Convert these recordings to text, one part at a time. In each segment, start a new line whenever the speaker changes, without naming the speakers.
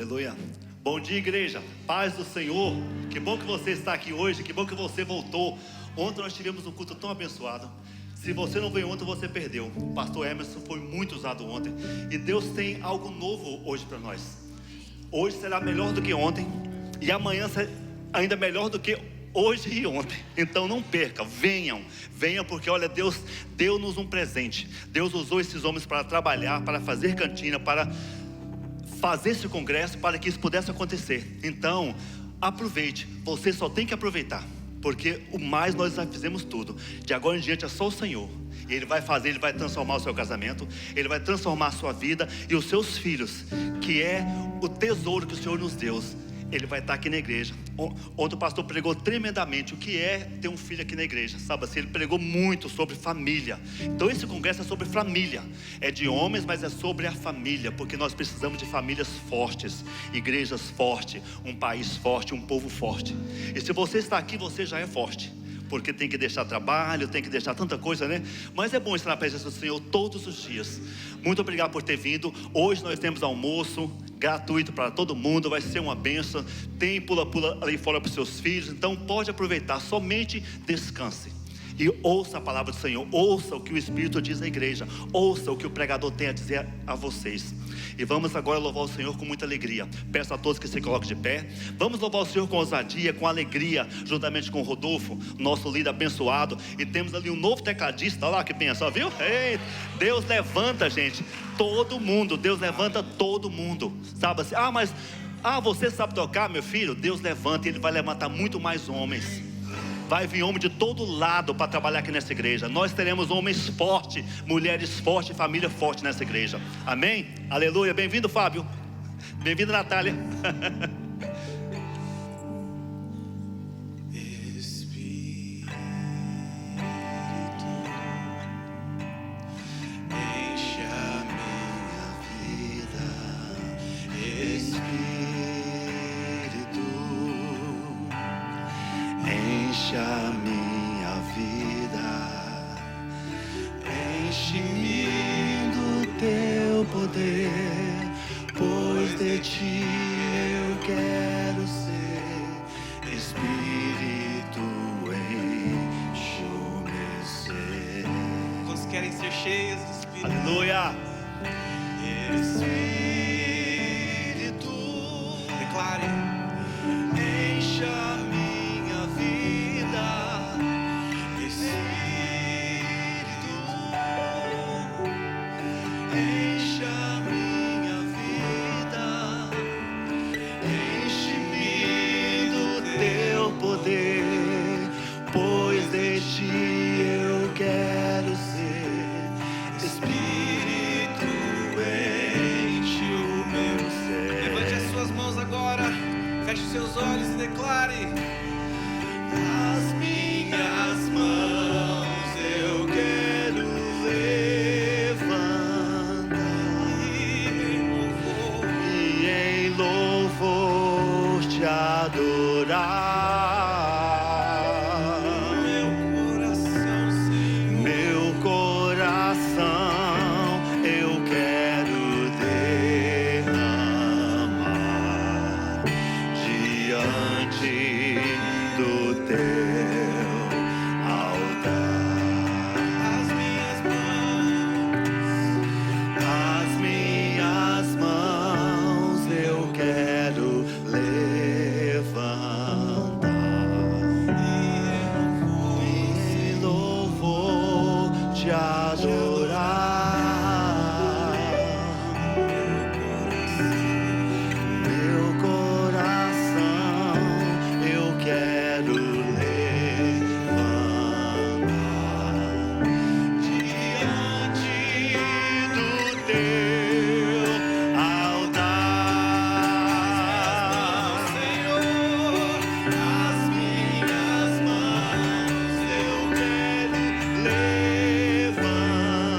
Aleluia. Bom dia, igreja. Paz do Senhor. Que bom que você está aqui hoje. Que bom que você voltou. Ontem nós tivemos um culto tão abençoado. Se você não veio ontem, você perdeu. O pastor Emerson foi muito usado ontem. E Deus tem algo novo hoje para nós. Hoje será melhor do que ontem. E amanhã será ainda melhor do que hoje e ontem. Então não perca, venham porque olha, Deus deu-nos um presente. Deus usou esses homens para trabalhar, para fazer cantina, para fazer esse congresso, para que isso pudesse acontecer. Então aproveite, você só tem que aproveitar, porque o mais nós já fizemos tudo. De agora em diante é só o Senhor. E Ele vai fazer, Ele vai transformar o seu casamento, Ele vai transformar a sua vida e os seus filhos, que é o tesouro que o Senhor nos deu. Ele vai estar aqui na igreja. Ontem o pastor pregou tremendamente o que é ter um filho aqui na igreja, sabe assim? Ele pregou muito sobre família. Então esse congresso é sobre família. É de homens, mas é sobre a família, porque nós precisamos de famílias fortes, igrejas fortes, um país forte, um povo forte. E se você está aqui, você já é forte, porque tem que deixar trabalho, tem que deixar tanta coisa, né? Mas é bom estar na presença do Senhor todos os dias. Muito obrigado por ter vindo. Hoje nós temos almoço gratuito para todo mundo, vai ser uma bênção. Tem pula-pula ali fora para os seus filhos. Então pode aproveitar, somente descanse e ouça a palavra do Senhor. Ouça o que o Espírito diz à igreja. Ouça o que o pregador tem a dizer a vocês. E vamos agora louvar o Senhor com muita alegria. Peço a todos que se coloquem de pé. Vamos louvar o Senhor com ousadia, com alegria, juntamente com o Rodolfo, nosso líder abençoado. E temos ali um novo tecladista, olha lá que benção, viu? Ei, Deus levanta, gente, todo mundo. Deus levanta todo mundo. Sabe assim, mas você sabe tocar, meu filho? Deus levanta e Ele vai levantar muito mais homens. Vai vir homem de todo lado para trabalhar aqui nessa igreja. Nós teremos homens fortes, mulheres fortes, família forte nessa igreja. Amém? Aleluia. Bem-vindo, Fábio. Bem-vindo, Natália.
Enche a minha vida, enche-me do teu poder, pois de ti eu quero ser. Espírito, enche o meu ser.
Quantos querem ser cheios do Espírito?
Aleluia.
Espírito,
Declare.
enche a minha vida. Espírito, enche a minha vida. Enche-me do teu poder, pois de ti eu quero ser. Espírito, enche o meu ser.
Levante as suas mãos agora. Feche os seus olhos e declare.
As minhas mãos eu quero levantar e em louvor te adorar. Meu coração eu quero derramar diante do teu altar. As minhas mãos eu quero levantar e em louvor te adorar. Meu coração eu quero levantar diante do teu altar. Senhor, as minhas mãos eu quero levantar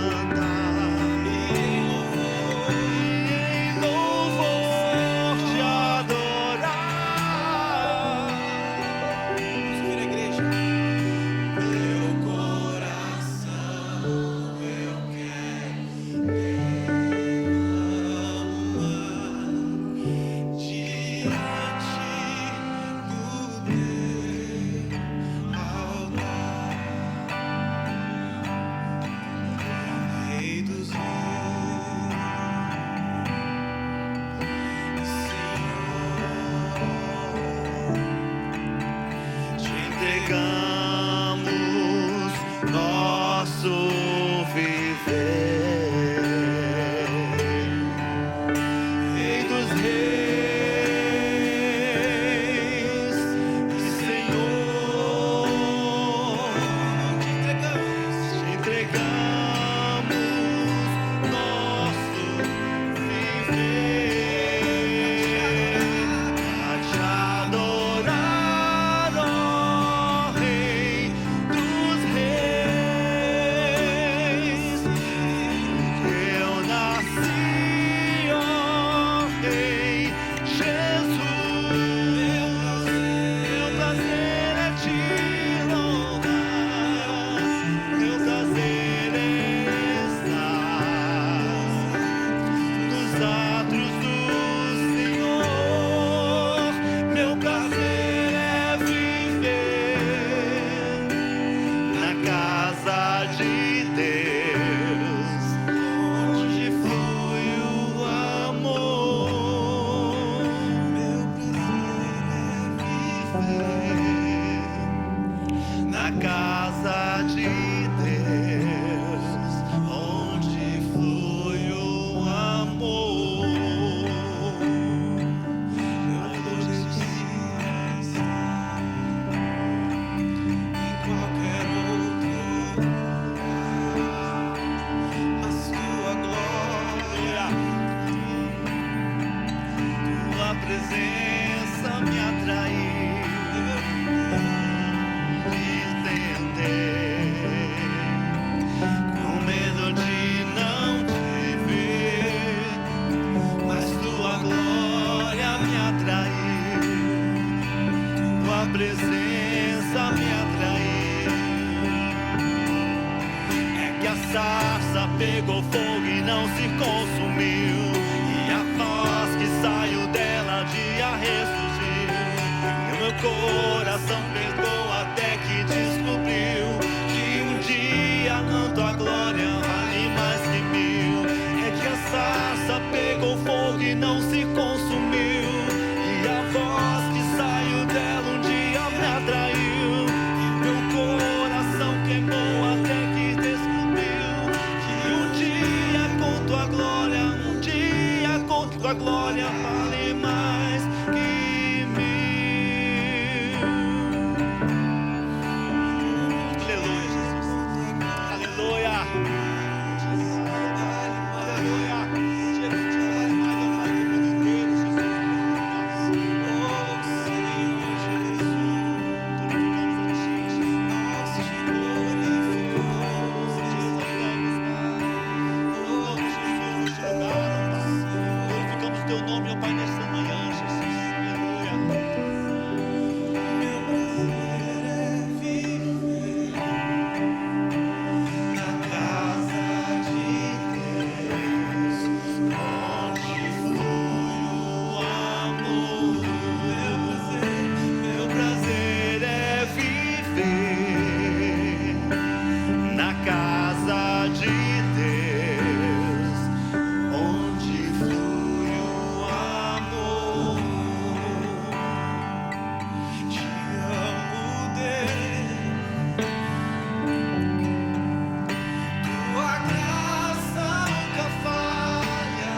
posso viver. Rei dos reis e Senhor, te entregamos nosso viver a te adorar, ó Rei dos reis. Eu nasci, ó Rei Jesus. Meu prazer é te louvar, meu prazer é estar nos átrios do Senhor. Meu prazer é viver na casa de Deus, onde flui o amor. Meu prazer é viver na casa de Deus, onde flui o amor. Meu Deus, em qualquer outro lugar, mas tua glória, tua presença me atraiu. Entender, com medo de não te ver, mas tua glória me atraiu, tua presença me atraiu. É que a sarça pegou fogo e não se consumiu, e a voz que saiu dela dia ressurgiu, e o meu coração perdoou até que descobriu que um dia não tua glória vale mais que mil. É que a sarça pegou fogo e não se consumiu, e a voz que saiu dela um dia me atraiu, e meu coração queimou até que descobriu que um dia com tua glória, um dia com tua glória vale mais que mil. Aleluia, Jesus. Aleluia. Aleluia. Dia que te vale mais, ó Pai, que o mundo inteiro, Jesus. Oh, Senhor Jesus. Glorificamos a ti, Jesus. Nós te glorificamos, te exaltamos, Pai. Oh, Jesus, neste lugar, ó Pai. Glorificamos o teu nome, ó Pai, nesta manhã, Jesus. Aleluia. Meu prazer é viver na casa de Deus, onde flui o amor. Meu prazer é viver na casa de Deus, onde flui o amor. Te amo, Deus. Tua graça nunca falha.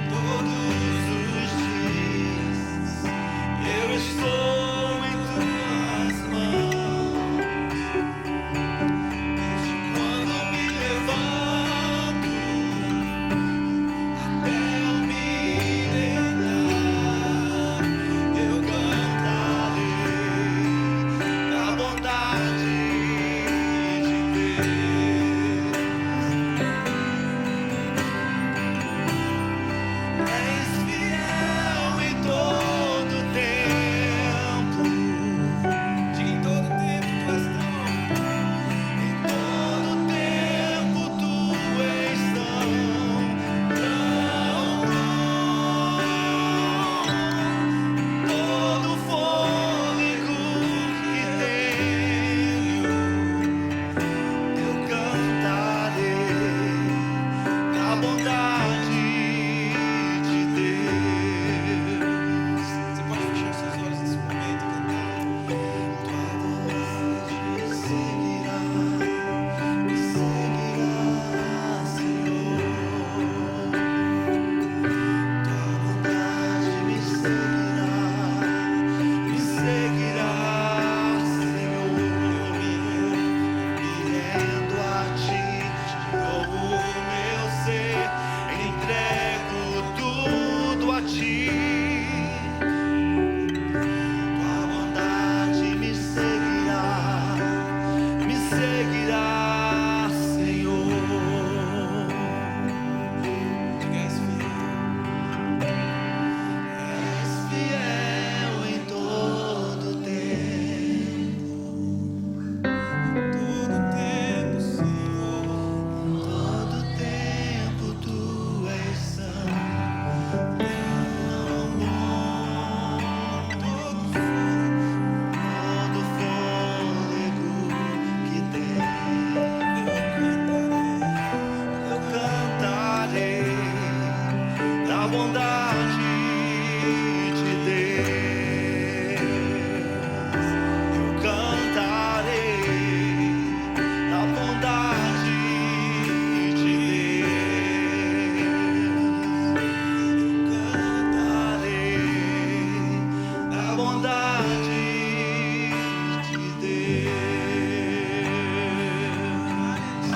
Todos os dias eu estou em tuas mãos. Desde quando me levanto até eu me deitar, eu cantarei a bondade de Deus. És fiel em todo tempo. Diga em todo tempo tu és tão. Em todo tempo tu és tão bom. Todo fôlego que tenho, eu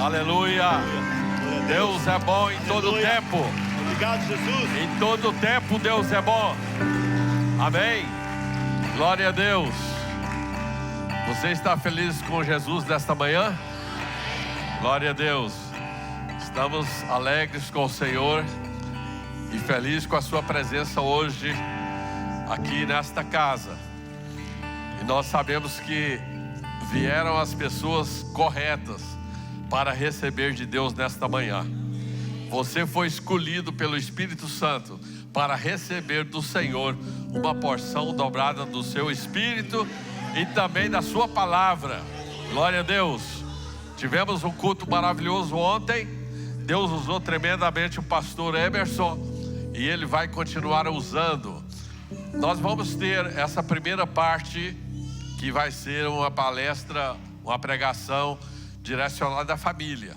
Aleluia.
Glória a
Deus é bom em todo
Aleluia.
tempo.
Obrigado, Jesus.
Em todo tempo Deus é bom. Amém. Glória a Deus. Você está feliz com Jesus nesta manhã? Glória a Deus. Estamos alegres com o Senhor e felizes com a sua presença hoje aqui nesta casa. E nós sabemos que vieram as pessoas corretas para receber de Deus nesta manhã. Você foi escolhido pelo Espírito Santo para receber do Senhor uma porção dobrada do seu Espírito e também da sua palavra. Glória a Deus. Tivemos um culto maravilhoso ontem. Deus usou tremendamente o pastor Emerson e ele vai continuar usando. Nós vamos ter essa primeira parte que vai ser uma palestra, uma pregação direcionada à família.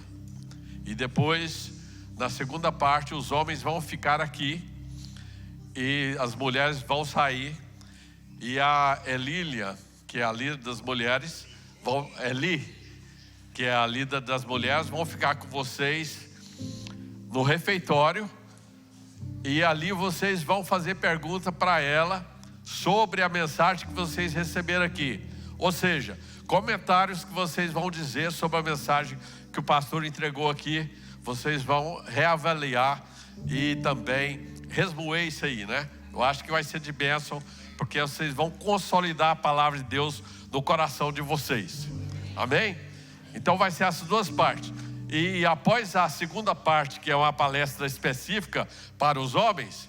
E depois, na segunda parte, os homens vão ficar aqui e as mulheres vão sair. E a Elília, que é a líder das mulheres, que é a líder das mulheres, vão ficar com vocês no refeitório. E ali vocês vão fazer pergunta para ela sobre a mensagem que vocês receberam aqui. Ou seja, comentários que vocês vão dizer sobre a mensagem que o pastor entregou aqui. Vocês vão reavaliar e também resmoer isso aí, né? Eu acho que vai ser de bênção, porque vocês vão consolidar a palavra de Deus no coração de vocês. Amém? Então vai ser essas duas partes. E após a segunda parte, que é uma palestra específica para os homens,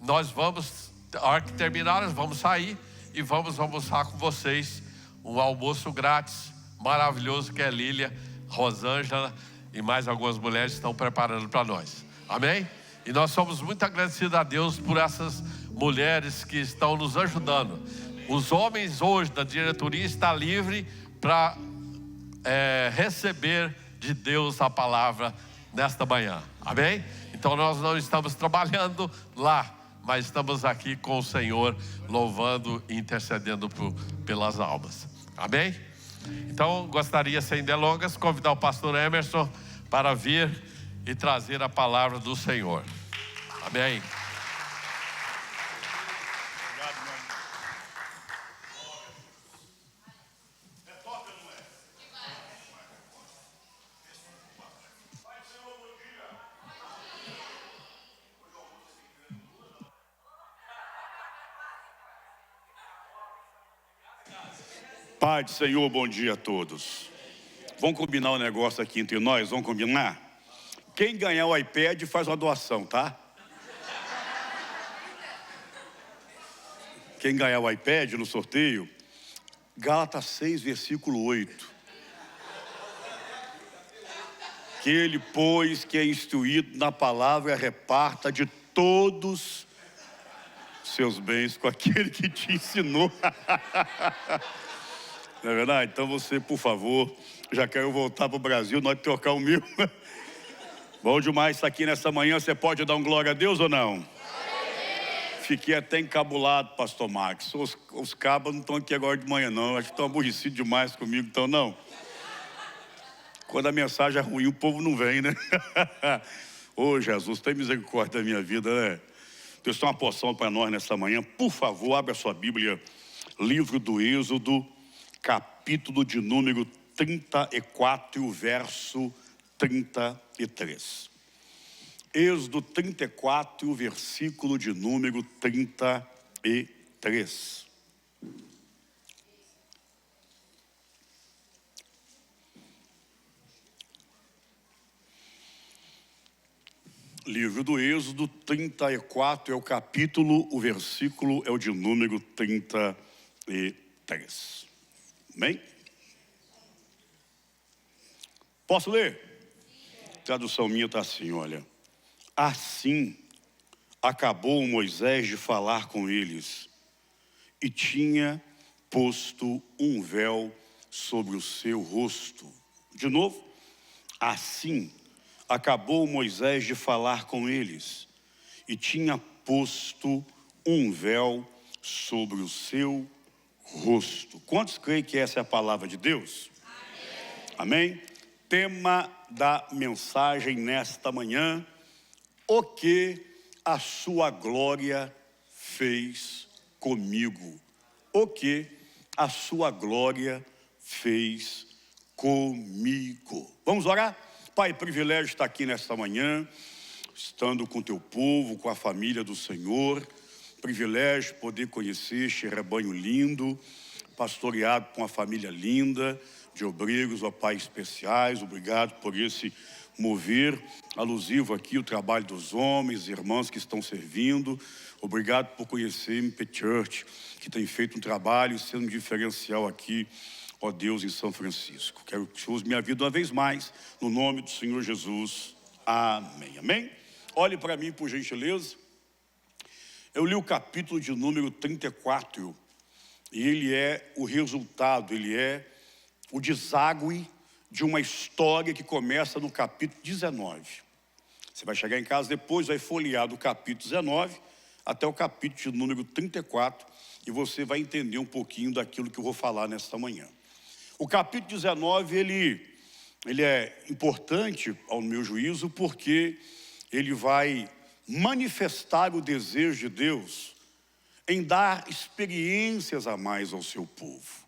nós vamos, a hora que terminar, nós vamos sair e vamos almoçar com vocês. Um almoço grátis, maravilhoso, que a Lília, Rosângela e mais algumas mulheres estão preparando para nós. Amém? E nós somos muito agradecidos a Deus por essas mulheres que estão nos ajudando. Os homens hoje da diretoria estão livres para receber de Deus a palavra nesta manhã. Amém? Então nós não estamos trabalhando lá, mas estamos aqui com o Senhor, louvando e intercedendo pelas almas. Amém? Então gostaria, sem delongas, convidar o pastor Emerson para vir e trazer a palavra do Senhor. Amém?
Pai do Senhor, bom dia a todos. Vamos combinar um negócio aqui entre nós, vamos combinar? Quem ganhar o iPad faz uma doação, tá? Quem ganhar o iPad no sorteio, Gálatas 6, versículo 8. Que ele, pois, que é instruído na palavra, reparta de todos seus bens com aquele que te ensinou. Não é verdade? Então você, por favor, já quero voltar para o Brasil, nós trocar o meu. Bom demais estar aqui nessa manhã. Você pode dar um glória a Deus ou não? Fiquei até encabulado, pastor Max. Os cabas não estão aqui agora de manhã não. Acho que estão aborrecidos demais comigo, então não. Quando a mensagem é ruim, o povo não vem, né? Ô Jesus, tem misericórdia da minha vida, né? Deus tem uma porção para nós nessa manhã. Por favor, abra a sua Bíblia. Livro do Êxodo, capítulo de número 34, verso 33. Êxodo 34, versículo de número 33. Livro do Êxodo 34 é o capítulo, o versículo é o de número 33. Amém? Posso ler? A tradução minha está assim, olha. Assim acabou Moisés de falar com eles e tinha posto um véu sobre o seu rosto. De novo. Assim acabou Moisés de falar com eles e tinha posto um véu sobre o seu rosto. Quantos creem que essa é a palavra de Deus? Amém? Amém? Tema da mensagem nesta manhã: o que a sua glória fez comigo. O que a sua glória fez comigo. Vamos orar? Pai, privilégio estar aqui nesta manhã, estando com teu povo, com a família do Senhor. Privilégio poder conhecer este rebanho lindo, pastoreado por uma família linda, de obreiros, ó Pai, especiais. Obrigado por esse mover alusivo aqui, o trabalho dos homens, irmãos que estão servindo. Obrigado por conhecer MP Church, que tem feito um trabalho sendo um diferencial aqui, ó Deus, em São Francisco. Quero que o Senhor use minha vida uma vez mais, no nome do Senhor Jesus. Amém. Amém? Olhe para mim, por gentileza. Eu li o capítulo de número 34, e ele é o resultado, ele é o deságue de uma história que começa no capítulo 19. Você vai chegar em casa depois, vai folhear do capítulo 19 até o capítulo de número 34, e você vai entender um pouquinho daquilo que eu vou falar nesta manhã. O capítulo 19, ele é importante, ao meu juízo, porque ele vai manifestar o desejo de Deus em dar experiências a mais ao seu povo.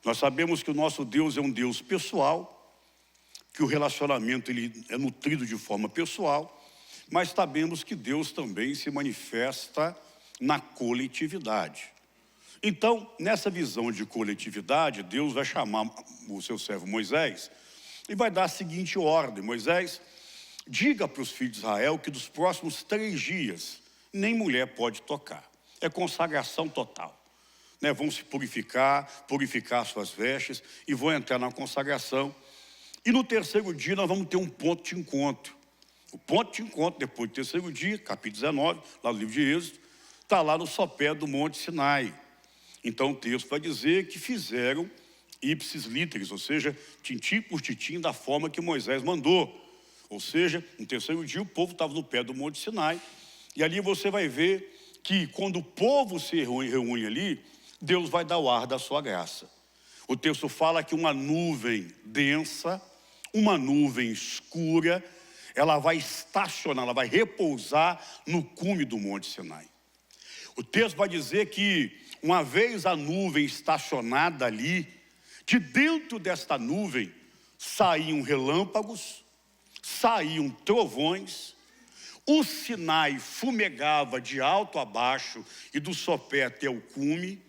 Nós sabemos que o nosso Deus é um Deus pessoal, que o relacionamento ele é nutrido de forma pessoal, mas sabemos que Deus também se manifesta na coletividade. Então, nessa visão de coletividade, Deus vai chamar o seu servo Moisés e vai dar a seguinte ordem: Moisés, diga para os filhos de Israel que dos próximos 3 dias nem mulher pode tocar. É consagração total. Vão se purificar suas vestes e vão entrar na consagração. E no 3º dia nós vamos ter um ponto de encontro. O ponto de encontro, depois do 3º dia, capítulo 19, lá no livro de Êxodo, está lá no sopé do Monte Sinai. Então o texto vai dizer que fizeram ipsis literis, ou seja, tintim por tintim da forma que Moisés mandou. Ou seja, no 3º dia o povo estava no pé do Monte Sinai. E ali você vai ver que quando o povo se reúne ali, Deus vai dar o ar da sua graça. O texto fala que uma nuvem densa, uma nuvem escura, ela vai estacionar, ela vai repousar no cume do Monte Sinai. O texto vai dizer que uma vez a nuvem estacionada ali, de dentro desta nuvem saíam relâmpagos, saíam trovões, o Sinai fumegava de alto a baixo e do sopé até o cume,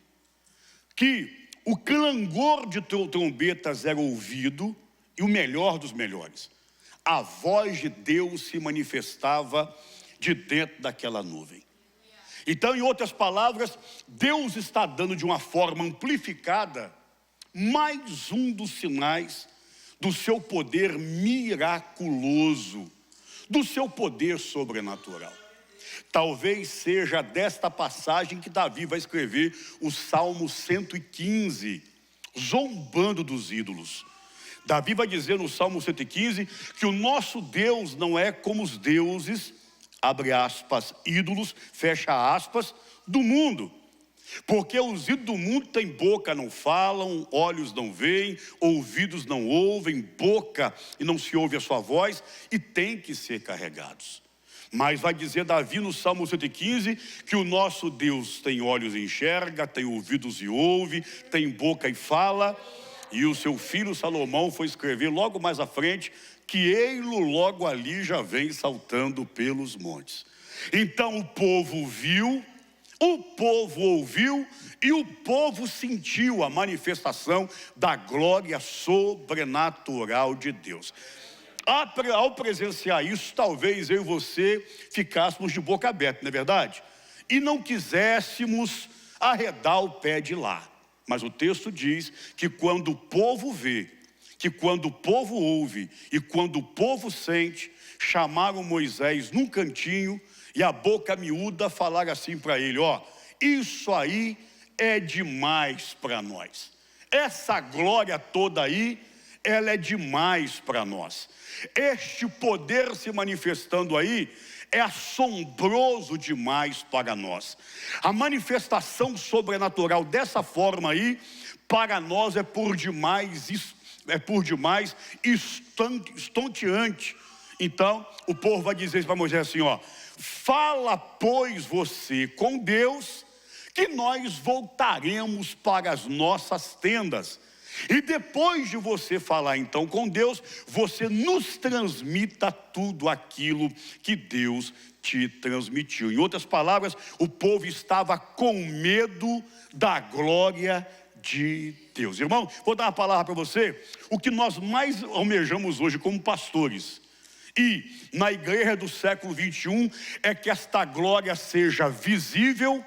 que o clangor de trombetas era ouvido, e o melhor dos melhores, a voz de Deus se manifestava de dentro daquela nuvem. Então, em outras palavras, Deus está dando de uma forma amplificada mais um dos sinais do seu poder miraculoso, do seu poder sobrenatural. Talvez seja desta passagem que Davi vai escrever o Salmo 115, zombando dos ídolos. Davi vai dizer no Salmo 115 que o nosso Deus não é como os deuses, abre aspas, ídolos, fecha aspas, do mundo. Porque os ídolos do mundo têm boca, não falam, olhos não veem, ouvidos não ouvem, boca e não se ouve a sua voz, e têm que ser carregados. Mas vai dizer Davi no Salmo 115 que o nosso Deus tem olhos e enxerga, tem ouvidos e ouve, tem boca e fala. E o seu filho Salomão foi escrever logo mais à frente que ei-lo logo ali já vem saltando pelos montes. Então o povo viu, o povo ouviu e o povo sentiu a manifestação da glória sobrenatural de Deus. Ao presenciar isso, talvez eu e você ficássemos de boca aberta, não é verdade? E não quiséssemos arredar o pé de lá. Mas o texto diz que quando o povo vê, que quando o povo ouve e quando o povo sente, chamaram Moisés num cantinho e a boca miúda falaram assim para ele: ó, isso aí é demais para nós. Essa glória toda aí, ela é demais para nós. Este poder se manifestando aí é assombroso demais para nós. A manifestação sobrenatural dessa forma aí, para nós é por demais é por demais estonteante. Então o povo vai dizer para Moisés assim, ó: fala pois você com Deus, que nós voltaremos para as nossas tendas. E depois de você falar então com Deus, você nos transmita tudo aquilo que Deus te transmitiu. Em outras palavras, o povo estava com medo da glória de Deus. Irmão, vou dar uma palavra para você. O que nós mais almejamos hoje como pastores e na igreja do século 21 é que esta glória seja visível,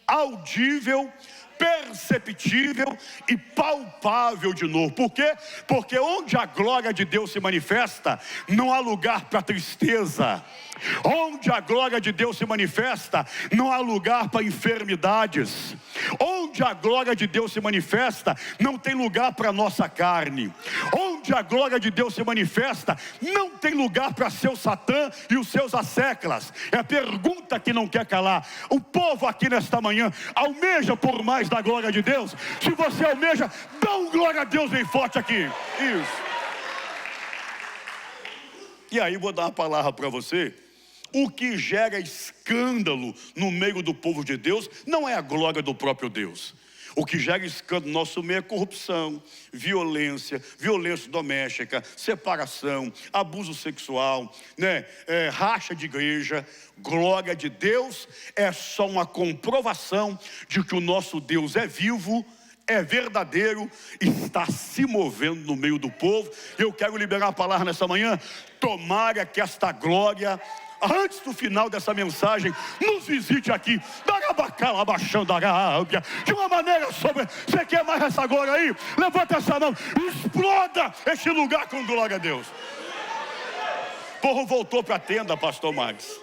audível, perceptível e palpável de novo. Por quê? Porque onde a glória de Deus se manifesta, não há lugar para tristeza. Onde a glória de Deus se manifesta, não há lugar para enfermidades. Onde a glória de Deus se manifesta, não tem lugar para nossa carne. Onde a glória de Deus se manifesta, não tem lugar para seu Satã e os seus asseclas. É a pergunta que não quer calar. O povo aqui nesta manhã almeja por mais da glória de Deus. Se você almeja, dá um glória a Deus bem forte aqui. Isso. E aí vou dar uma palavra para você. O que gera escândalo no meio do povo de Deus não é a glória do próprio Deus. O que gera escândalo no nosso meio é corrupção, violência doméstica, separação, abuso sexual, racha de igreja. Glória de Deus é só uma comprovação de que o nosso Deus é vivo, é verdadeiro, está se movendo no meio do povo. Eu quero liberar a palavra nessa manhã. Tomara que esta glória, antes do final dessa mensagem, nos visite aqui, de uma maneira sobre. Você quer mais essa glória aí? Levanta essa mão, exploda este lugar com glória a Deus. O povo voltou para a tenda, pastor Max,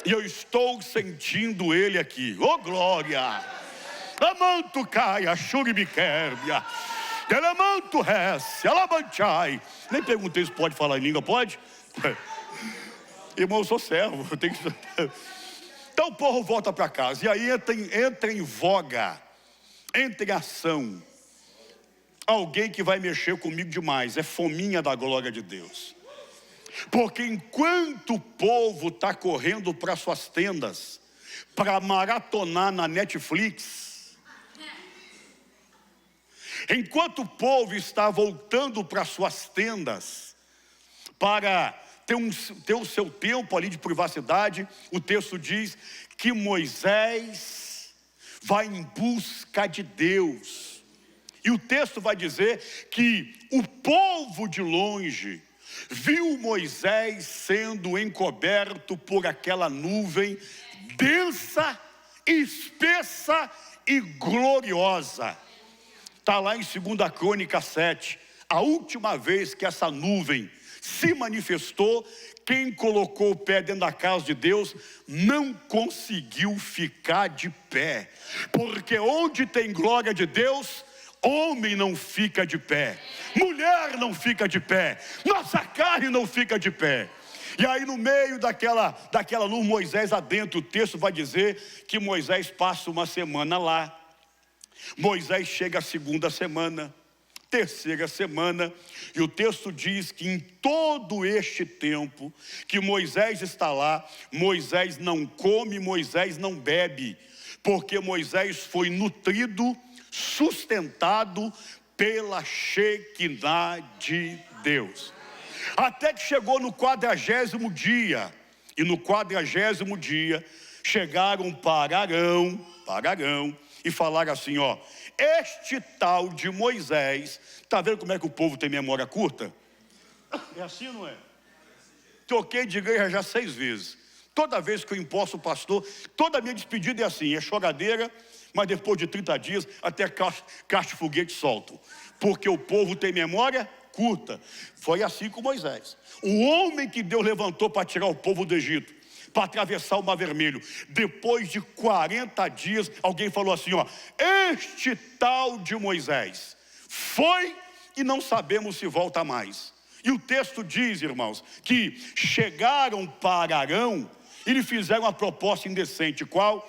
e eu estou sentindo ele aqui. Ô glória! Amanto caia, churibiquérbia, elemanto rece, alabanchai. Nem perguntei se pode falar em língua, pode? Irmão, eu sou servo, eu tenho que... Então o povo volta para casa, e aí entra em voga, entra em ação, alguém que vai mexer comigo demais, é fominha da glória de Deus. Porque enquanto o povo está correndo para suas tendas, para maratonar na Netflix, enquanto o povo está voltando para suas tendas, para ter o seu tempo ali de privacidade, o texto diz que Moisés vai em busca de Deus. E o texto vai dizer que o povo de longe viu Moisés sendo encoberto por aquela nuvem densa, espessa e gloriosa. Está lá em 2 Crônicas 7, a última vez que essa nuvem se manifestou, quem colocou o pé dentro da casa de Deus não conseguiu ficar de pé, porque onde tem glória de Deus, homem não fica de pé, mulher não fica de pé, nossa carne não fica de pé. E aí no meio daquela luz, Moisés adentro, o texto vai dizer que Moisés passa uma semana lá. Moisés chega a segunda semana, terceira semana, e o texto diz que em todo este tempo que Moisés está lá, Moisés não come, Moisés não bebe, porque Moisés foi nutrido, sustentado pela Shekinah de Deus. Até que chegou no 40º dia, e no 40º dia chegaram para Arão e falaram assim, ó: este tal de Moisés, tá vendo como é que o povo tem memória curta? É assim, não é? Troquei de igreja já 6 vezes. Toda vez que eu imposto o pastor, toda a minha despedida é assim, é choradeira, mas depois de 30 dias, até caixa de foguete soltam. Porque o povo tem memória curta. Foi assim com Moisés. O homem que Deus levantou para tirar o povo do Egito, para atravessar o Mar Vermelho, depois de 40 dias, alguém falou assim, ó: este tal de Moisés foi e não sabemos se volta mais. E o texto diz, irmãos, que chegaram para Arão e lhe fizeram uma proposta indecente. Qual?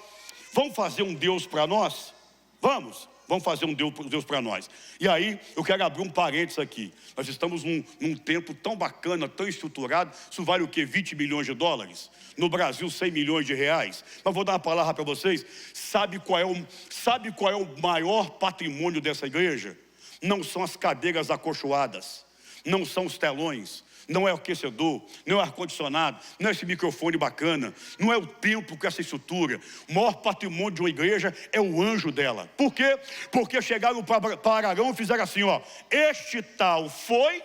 Vamos fazer um Deus para nós? Vamos. Vamos fazer um Deus para nós. E aí, eu quero abrir um parênteses aqui. Nós estamos num tempo tão bacana, tão estruturado. Isso vale o quê? 20 milhões de dólares? No Brasil, 100 milhões de reais. Mas vou dar uma palavra para vocês. Sabe qual é o maior patrimônio dessa igreja? Não são as cadeiras acolchoadas. Não são os telões. Não é o aquecedor, não é o ar-condicionado, não é esse microfone bacana, não é o templo com essa estrutura. O maior patrimônio de uma igreja é o anjo dela. Por quê? Porque chegaram para Arão e fizeram assim, ó: este tal foi,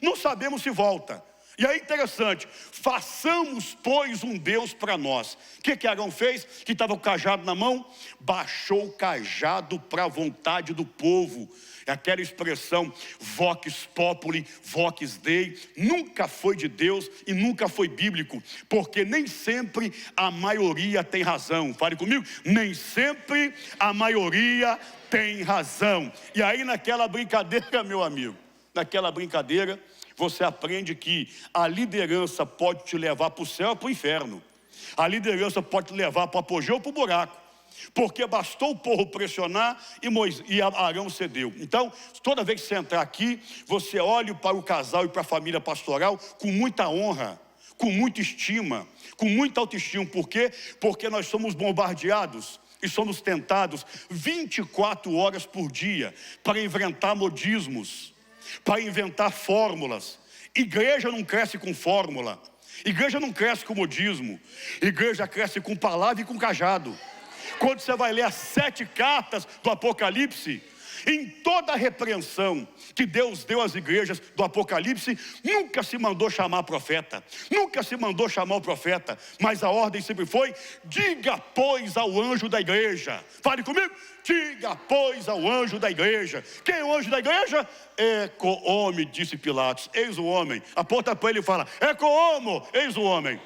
não sabemos se volta. E aí interessante, façamos pois um Deus para nós. O que Arão fez? Que estava com o cajado na mão, baixou o cajado para a vontade do povo. É aquela expressão vox populi, vox dei, nunca foi de Deus e nunca foi bíblico, porque nem sempre a maioria tem razão. Fale comigo, nem sempre a maioria tem razão. E aí naquela brincadeira, meu amigo, naquela brincadeira, você aprende que a liderança pode te levar para o céu ou para o inferno. A liderança pode te levar para o apogeu ou para o buraco. Porque bastou o povo pressionar e Arão cedeu. Então, toda vez que você entrar aqui, você olhe para o casal e para a família pastoral com muita honra, com muita estima, com muita autoestima. Por quê? Porque nós somos bombardeados e somos tentados 24 horas por dia para inventar modismos, para inventar fórmulas. Igreja não cresce com fórmula. Igreja não cresce com modismo. Igreja cresce com palavra e com cajado. Quando você vai ler as 7 cartas do Apocalipse, em toda a repreensão que Deus deu às igrejas do Apocalipse, nunca se mandou chamar profeta, nunca se mandou chamar o profeta, mas a ordem sempre foi: diga pois ao anjo da igreja. Fale comigo, diga pois ao anjo da igreja. Quem é o anjo da igreja? Eco homo, disse Pilatos. Eis o homem. Aponta para ele e fala: eco homo, eis o homem.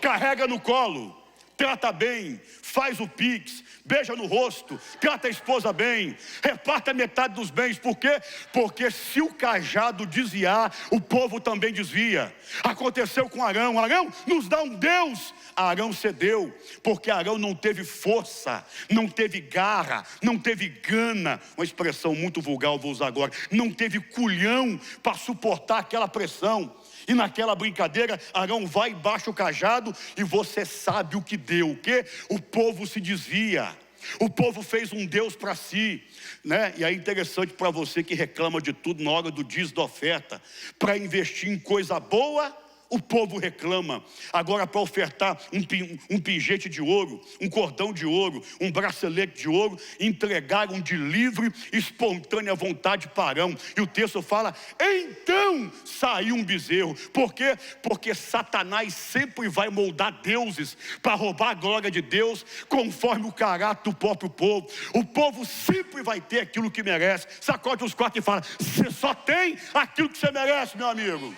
Carrega no colo, trata bem, faz o pix, beija no rosto, trata a esposa bem, reparta metade dos bens. Por quê? Porque se o cajado desviar, o povo também desvia. Aconteceu com Arão. Arão, nos dá um Deus. Arão cedeu, porque Arão não teve força, não teve garra, não teve gana, uma expressão muito vulgar eu vou usar agora, não teve culhão para suportar aquela pressão. E naquela brincadeira, Arão vai e baixa o cajado, e você sabe o que deu. O quê? O povo se desvia. O povo fez um Deus para si, né? E é interessante para você que reclama de tudo na hora do dízimo da oferta. Para investir em coisa boa, o povo reclama. Agora, para ofertar um pingente de ouro, um cordão de ouro, um bracelete de ouro, entregaram de livre, espontânea vontade para Arão. E o texto fala: então saiu um bezerro. Por quê? Porque Satanás sempre vai moldar deuses para roubar a glória de Deus, conforme o caráter do próprio povo. O povo sempre vai ter aquilo que merece. Sacode os 4 e fala: você só tem aquilo que você merece, meu amigo.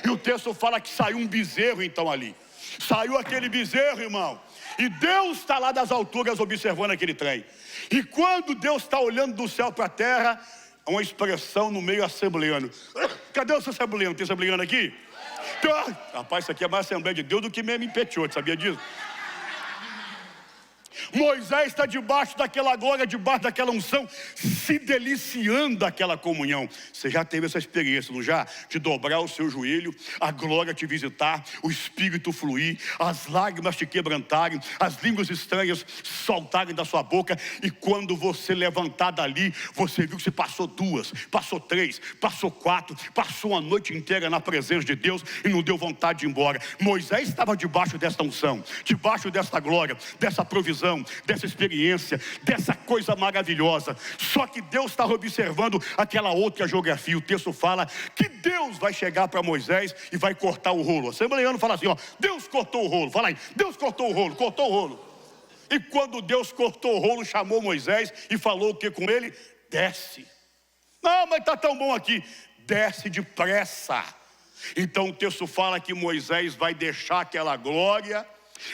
E o texto fala que saiu um bezerro então ali. Saiu aquele bezerro, irmão. E Deus está lá das alturas observando aquele trem. E quando Deus está olhando do céu para a terra, uma expressão no meio assembleano. Cadê o seu assembleano? Tem assembleano aqui? Rapaz, isso aqui é mais Assembleia de Deus do que mesmo em Petiote, sabia disso? Moisés está debaixo daquela glória, debaixo daquela unção, se deliciando daquela comunhão. Você já teve essa experiência, não já? De dobrar o seu joelho, a glória te visitar, o Espírito fluir, as lágrimas te quebrantarem, as línguas estranhas soltarem da sua boca. E quando você levantar dali, você viu que você passou 2, passou 3, passou 4, passou uma noite inteira na presença de Deus e não deu vontade de ir embora. Moisés estava debaixo desta unção, debaixo desta glória, dessa provisão, dessa experiência, dessa coisa maravilhosa. Só que Deus estava observando aquela outra geografia. O texto fala que Deus vai chegar para Moisés e vai cortar o rolo. O assembleano fala assim, ó: Deus cortou o rolo. Fala aí, Deus cortou o rolo, cortou o rolo. E quando Deus cortou o rolo, chamou Moisés e falou o que com ele? Desce. Não, mas está tão bom aqui. Desce depressa. Então o texto fala que Moisés vai deixar aquela glória,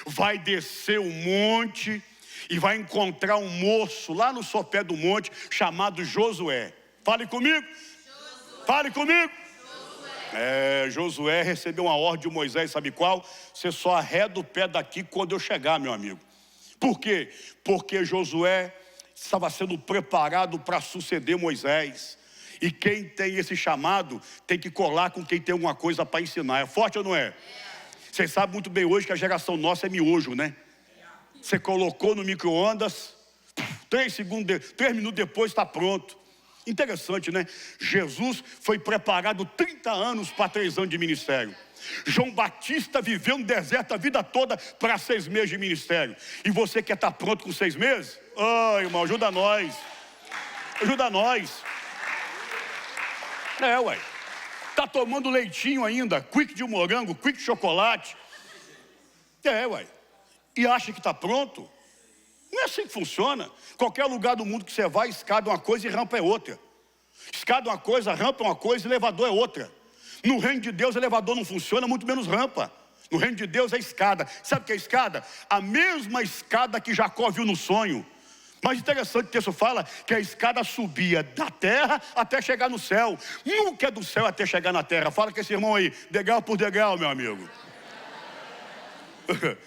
vai descer o monte e vai encontrar um moço lá no sopé do monte chamado Josué. Fale comigo. Josué. Fale comigo. Josué recebeu uma ordem de Moisés, sabe qual? Você só arreda o pé daqui quando eu chegar, meu amigo. Por quê? Porque Josué estava sendo preparado para suceder Moisés. E quem tem esse chamado tem que colar com quem tem alguma coisa para ensinar. É forte ou não é? Vocês sabem muito bem hoje que a geração nossa é miojo, né? Você colocou no micro-ondas, 3 minutos depois está pronto. Interessante, né? Jesus foi preparado 30 anos para 3 anos de ministério. João Batista viveu no deserto a vida toda para 6 meses de ministério. E você quer estar pronto com 6 meses? Oh, irmão, ajuda nós. Ajuda nós. Ué. Tá tomando leitinho ainda, quick de morango, quick de chocolate. Ué. E acha que está pronto? Não é assim que funciona. Qualquer lugar do mundo que você vai, escada é uma coisa e rampa é outra. Escada é uma coisa, rampa é uma coisa e elevador é outra. No reino de Deus, elevador não funciona, muito menos rampa. No reino de Deus é escada. Sabe o que é escada? A mesma escada que Jacó viu no sonho. Mas interessante, o texto fala que a escada subia da terra até chegar no céu. Nunca é do céu até chegar na terra. Fala com esse irmão aí, degrau por degrau, meu amigo.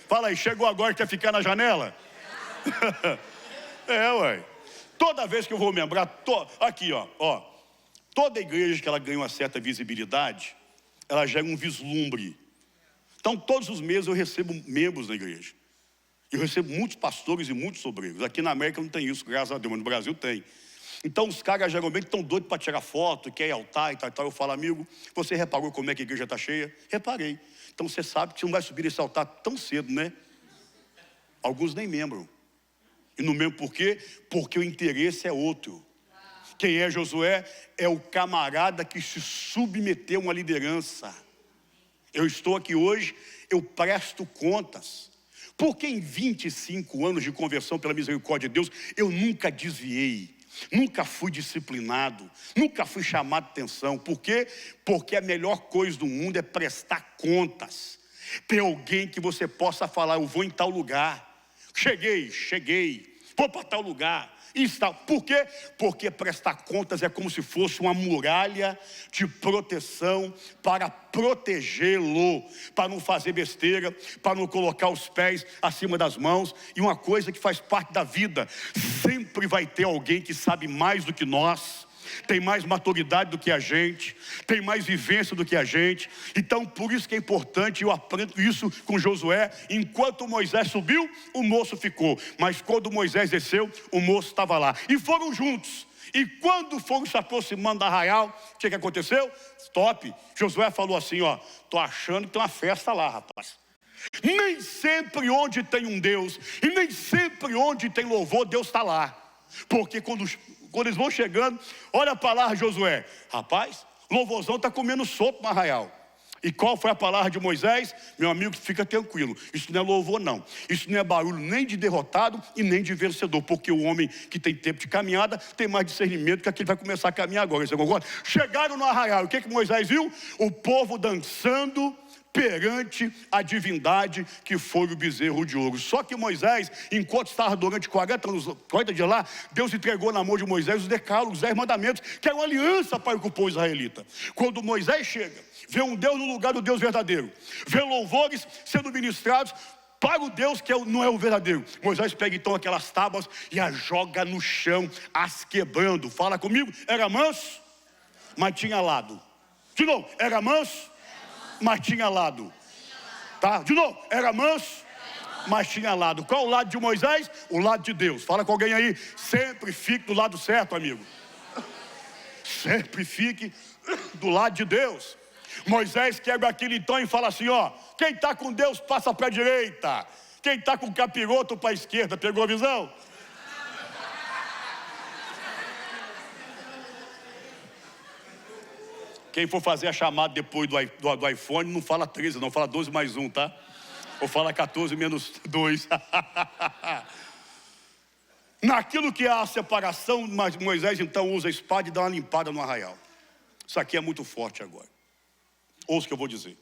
Fala aí, chegou agora que quer ficar na janela? Ué. Toda vez que eu vou lembrar, aqui ó, toda igreja que ela ganha uma certa visibilidade, ela gera um vislumbre. Então todos os meses eu recebo membros na igreja. Eu recebo muitos pastores e muitos obreiros. Aqui na América não tem isso, graças a Deus, mas no Brasil tem. Então os caras geralmente estão doidos para tirar foto, quer altar e tal. Eu falo, amigo, você reparou como é que a igreja está cheia? Reparei. Então você sabe que você não vai subir esse altar tão cedo, né? Alguns nem membram. E não membram por quê? Porque o interesse é outro. Quem é Josué? É o camarada que se submeteu a uma liderança. Eu estou aqui hoje, eu presto contas. Porque em 25 anos de conversão pela misericórdia de Deus, eu nunca desviei. Nunca fui disciplinado, nunca fui chamado de atenção. Por quê? Porque a melhor coisa do mundo é prestar contas. Ter alguém que você possa falar, eu vou em tal lugar. Cheguei, vou para tal lugar. Por quê? Porque prestar contas é como se fosse uma muralha de proteção para protegê-lo, para não fazer besteira, para não colocar os pés acima das mãos. E uma coisa que faz parte da vida, sempre vai ter alguém que sabe mais do que nós, tem mais maturidade do que a gente, tem mais vivência do que a gente. Então por isso que é importante, eu aprendo isso com Josué. Enquanto Moisés subiu, o moço ficou, mas quando Moisés desceu, o moço estava lá, e foram juntos. E quando foram se aproximando da arraial, o que aconteceu? Stop. Josué falou assim, ó, tô achando que tem uma festa lá, rapaz. Nem sempre onde tem um Deus, e nem sempre onde tem louvor, Deus está lá. Porque quando eles vão chegando, olha a palavra de Josué. Rapaz, louvorzão está comendo solto no arraial. E qual foi a palavra de Moisés? Meu amigo, fica tranquilo, isso não é louvor não. Isso não é barulho nem de derrotado e nem de vencedor. Porque o homem que tem tempo de caminhada tem mais discernimento que aquele vai começar a caminhar agora. Você concorda? Chegaram no arraial, o que Moisés viu? O povo dançando perante a divindade que foi o bezerro de ouro. Só que Moisés, enquanto estava durante 40 dias lá, Deus entregou na mão de Moisés os decálogos, os 10 mandamentos, que eram aliança para o povo israelita. Quando Moisés chega, vê um Deus no lugar do Deus verdadeiro, vê louvores sendo ministrados para o Deus que não é o verdadeiro. Moisés pega então aquelas tábuas e as joga no chão, as quebrando. Fala comigo, era manso, mas tinha lado. De novo, era manso, mas tinha lado. Tá? De novo, era manso, mas tinha lado. Qual o lado de Moisés? O lado de Deus. Fala com alguém aí, sempre fique do lado certo, amigo. Sempre fique do lado de Deus. Moisés quebra aquilo então e fala assim, ó, quem está com Deus passa para a direita, quem está com o capiroto para a esquerda. Pegou a visão? Quem for fazer a chamada depois do iPhone, não fala 13, não, fala 12 mais 1, tá? Ou fala 14 menos 2. Naquilo que há a separação, Moisés então usa a espada e dá uma limpada no arraial. Isso aqui é muito forte agora. Ouça o que eu vou dizer.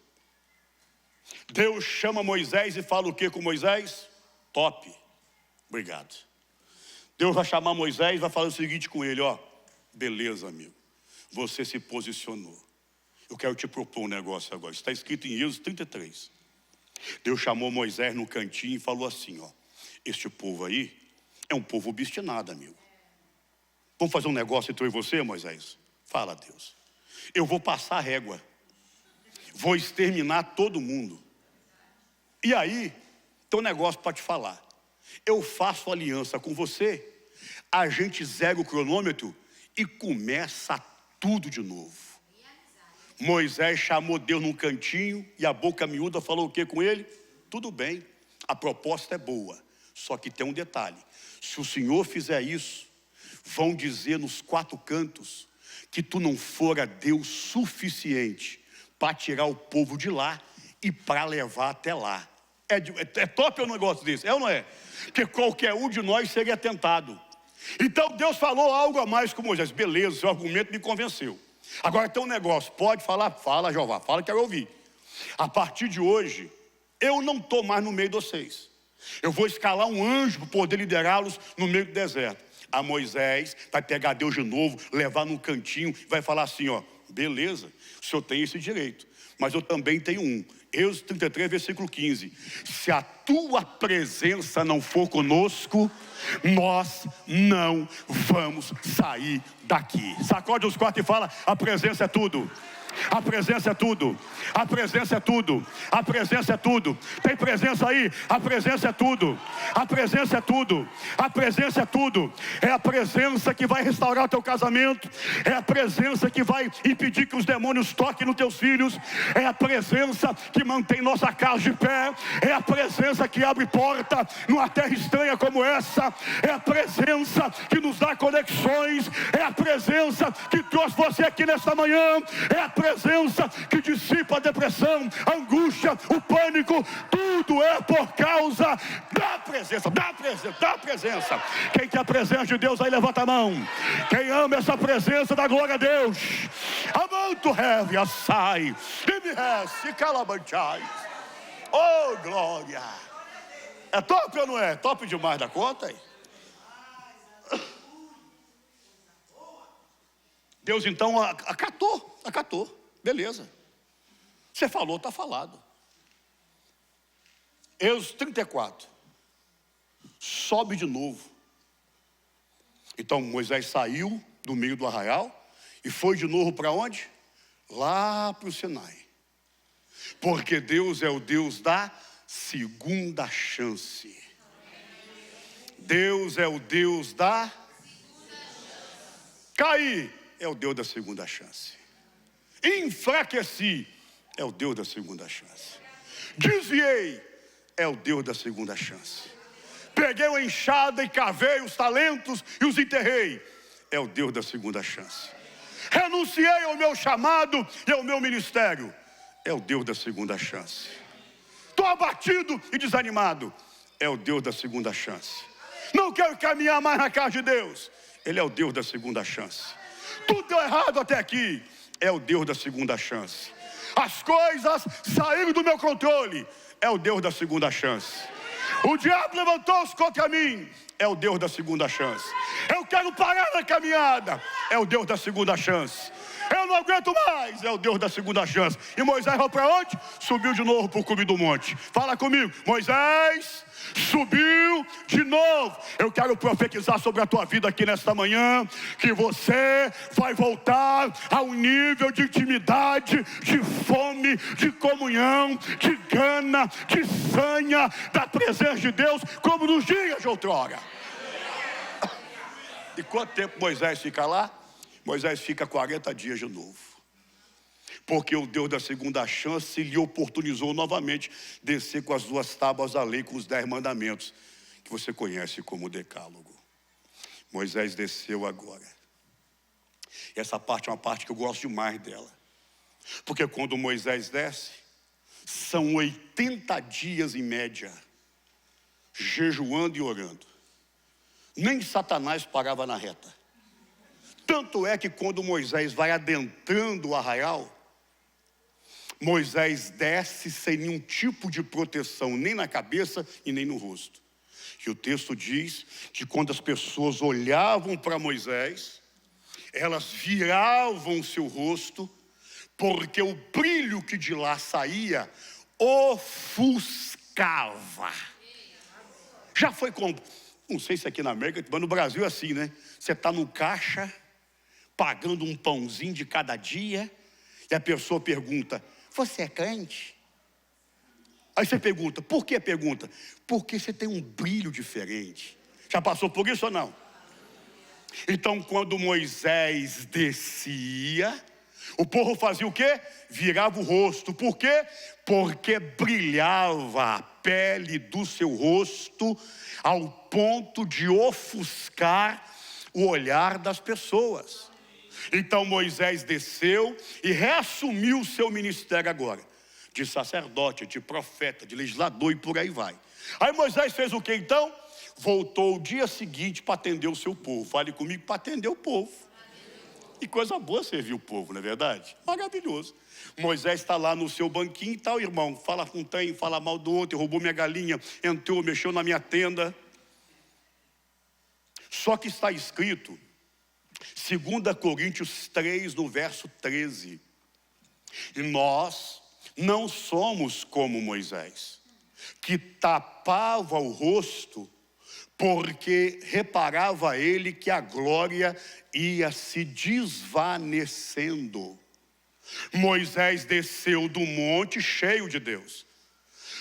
Deus chama Moisés e fala o que com Moisés? Top. Obrigado. Deus vai chamar Moisés e vai falar o seguinte com ele, ó. Beleza, amigo. Você se posicionou. Eu quero te propor um negócio agora. Está escrito em Êxodo 33. Deus chamou Moisés no cantinho e falou assim, ó. Este povo aí é um povo obstinado, amigo. Vamos fazer um negócio entre eu e você, Moisés? Fala a Deus. Eu vou passar a régua. Vou exterminar todo mundo. E aí, tem um negócio para te falar. Eu faço aliança com você, a gente zera o cronômetro e começa tudo de novo. Moisés chamou Deus num cantinho e a boca miúda falou o que com ele? Tudo bem, a proposta é boa, só que tem um detalhe. Se o Senhor fizer isso, vão dizer nos 4 cantos que tu não fora Deus suficiente para tirar o povo de lá e para levar até lá. É top o negócio desse, é ou não é? Que qualquer um de nós seria tentado. Então Deus falou algo a mais com Moisés. Beleza, seu argumento me convenceu. Agora tem um negócio, pode falar? Fala, Jeová, fala, quero ouvir. A partir de hoje, eu não estou mais no meio de vocês. Eu vou escalar um anjo para poder liderá-los no meio do deserto. A Moisés vai pegar Deus de novo, levar num cantinho, vai falar assim, ó, beleza, o senhor tem esse direito, mas eu também tenho um. Êxodo 33, versículo 15. Se a tua presença não for conosco, nós não vamos sair daqui. Sacode os 4 e fala, a presença é tudo. A presença é tudo. A presença é tudo. A presença é tudo. Tem presença aí? A presença é tudo. A presença é tudo. A presença é tudo. É a presença que vai restaurar o teu casamento. É a presença que vai impedir que os demônios toquem nos teus filhos. É a presença que mantém nossa casa de pé. É a presença que abre porta numa terra estranha como essa. É a presença que nos dá conexões. É a presença que trouxe você aqui nesta manhã. É a presença que dissipa a depressão, a angústia, o pânico. Tudo é por causa da presença, da presença, da presença. Quem quer a presença de Deus aí, levanta a mão. Quem ama essa presença, dá glória a Deus. Amanto heavy, assai, e calabanchai. Oh, glória. É top ou não é? Top demais da conta aí. Deus então acatou. Beleza. Você falou, está falado. Êxodo 34. Sobe de novo. Então Moisés saiu do meio do arraial e foi de novo para onde? Lá para o Sinai. Porque Deus é o Deus da segunda chance. Deus é o Deus da cair. É o Deus da segunda chance. Enfraqueci, é o Deus da segunda chance. Desviei, é o Deus da segunda chance. Peguei a enxada e cavei os talentos e os enterrei, é o Deus da segunda chance. Renunciei ao meu chamado e ao meu ministério, é o Deus da segunda chance. Estou abatido e desanimado, é o Deus da segunda chance. Não quero caminhar mais na casa de Deus, Ele é o Deus da segunda chance. Tudo deu errado até aqui, é o Deus da segunda chance. As coisas saíram do meu controle, é o Deus da segunda chance. O diabo levantou-se contra mim, é o Deus da segunda chance. Eu quero parar na caminhada, é o Deus da segunda chance. Eu não aguento mais, é o Deus da segunda chance. E Moisés foi para onde? Subiu de novo para o cume do monte. Fala comigo, Moisés subiu de novo. Eu quero profetizar sobre a tua vida aqui nesta manhã, que você vai voltar a um nível de intimidade, de fome, de comunhão, de gana, de sanha da presença de Deus, como nos dias de outrora. E quanto tempo Moisés fica lá? Moisés fica 40 dias de novo. Porque o Deus da segunda chance lhe oportunizou novamente descer com as 2 tábuas da lei, com os 10 mandamentos, que você conhece como decálogo. Moisés desceu agora. E essa parte é uma parte que eu gosto demais dela. Porque quando Moisés desce, são 80 dias em média, jejuando e orando. Nem Satanás parava na reta. Tanto é que quando Moisés vai adentrando o arraial, Moisés desce sem nenhum tipo de proteção, nem na cabeça e nem no rosto. E o texto diz que quando as pessoas olhavam para Moisés, elas viravam seu rosto, porque o brilho que de lá saía ofuscava. Já foi Não sei se aqui na América, mas no Brasil é assim, né? Você está no caixa, pagando um pãozinho de cada dia, e a pessoa pergunta, você é crente? Aí você pergunta, por que pergunta? Porque você tem um brilho diferente. Já passou por isso ou não? Então quando Moisés descia, o povo fazia o quê? Virava o rosto. Por quê? Porque brilhava a pele do seu rosto ao ponto de ofuscar o olhar das pessoas. Então Moisés desceu e reassumiu o seu ministério agora, de sacerdote, de profeta, de legislador e por aí vai. Aí Moisés fez o que então? Voltou o dia seguinte para atender o seu povo. Fale comigo, para atender o povo. E coisa boa servir o povo, não é verdade? Maravilhoso. Moisés está lá no seu banquinho e tal, irmão. Fala com um trem, fala mal do outro, roubou minha galinha, entrou, mexeu na minha tenda. Só que está escrito, 2 Coríntios 3, no verso 13. E nós não somos como Moisés, que tapava o rosto, porque reparava ele que a glória ia se desvanecendo. Moisés desceu do monte cheio de Deus.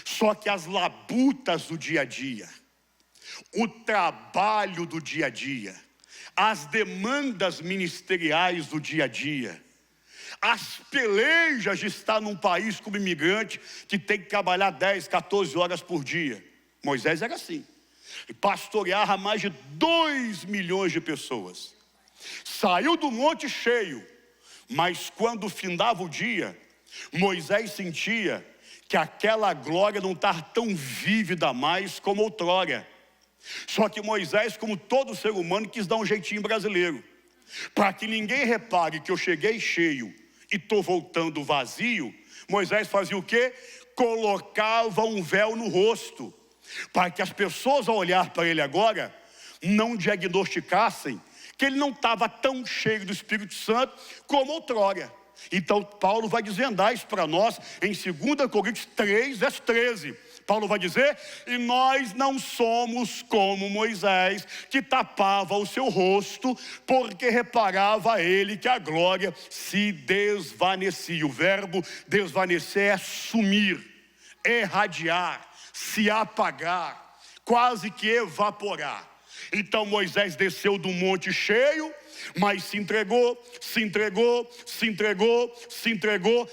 Só que as labutas do dia a dia, o trabalho do dia a dia, as demandas ministeriais do dia a dia, as pelejas de estar num país como imigrante que tem que trabalhar 10, 14 horas por dia. Moisés era assim. E pastoreava mais de 2 milhões de pessoas. Saiu do monte cheio, mas quando findava o dia, Moisés sentia que aquela glória não estava tão vívida mais como outrora. Só que Moisés, como todo ser humano, quis dar um jeitinho brasileiro, para que ninguém repare que eu cheguei cheio e estou voltando vazio. Moisés fazia o quê? Colocava um véu no rosto, para que as pessoas, ao olhar para ele agora, não diagnosticassem que ele não estava tão cheio do Espírito Santo como outrora. Então Paulo vai desvendar isso para nós em 2 Coríntios 3, verso 13. Paulo vai dizer, e nós não somos como Moisés, que tapava o seu rosto, porque reparava ele que a glória se desvanecia. O verbo desvanecer é sumir, irradiar, se apagar, quase que evaporar. Então Moisés desceu do monte cheio, mas se entregou,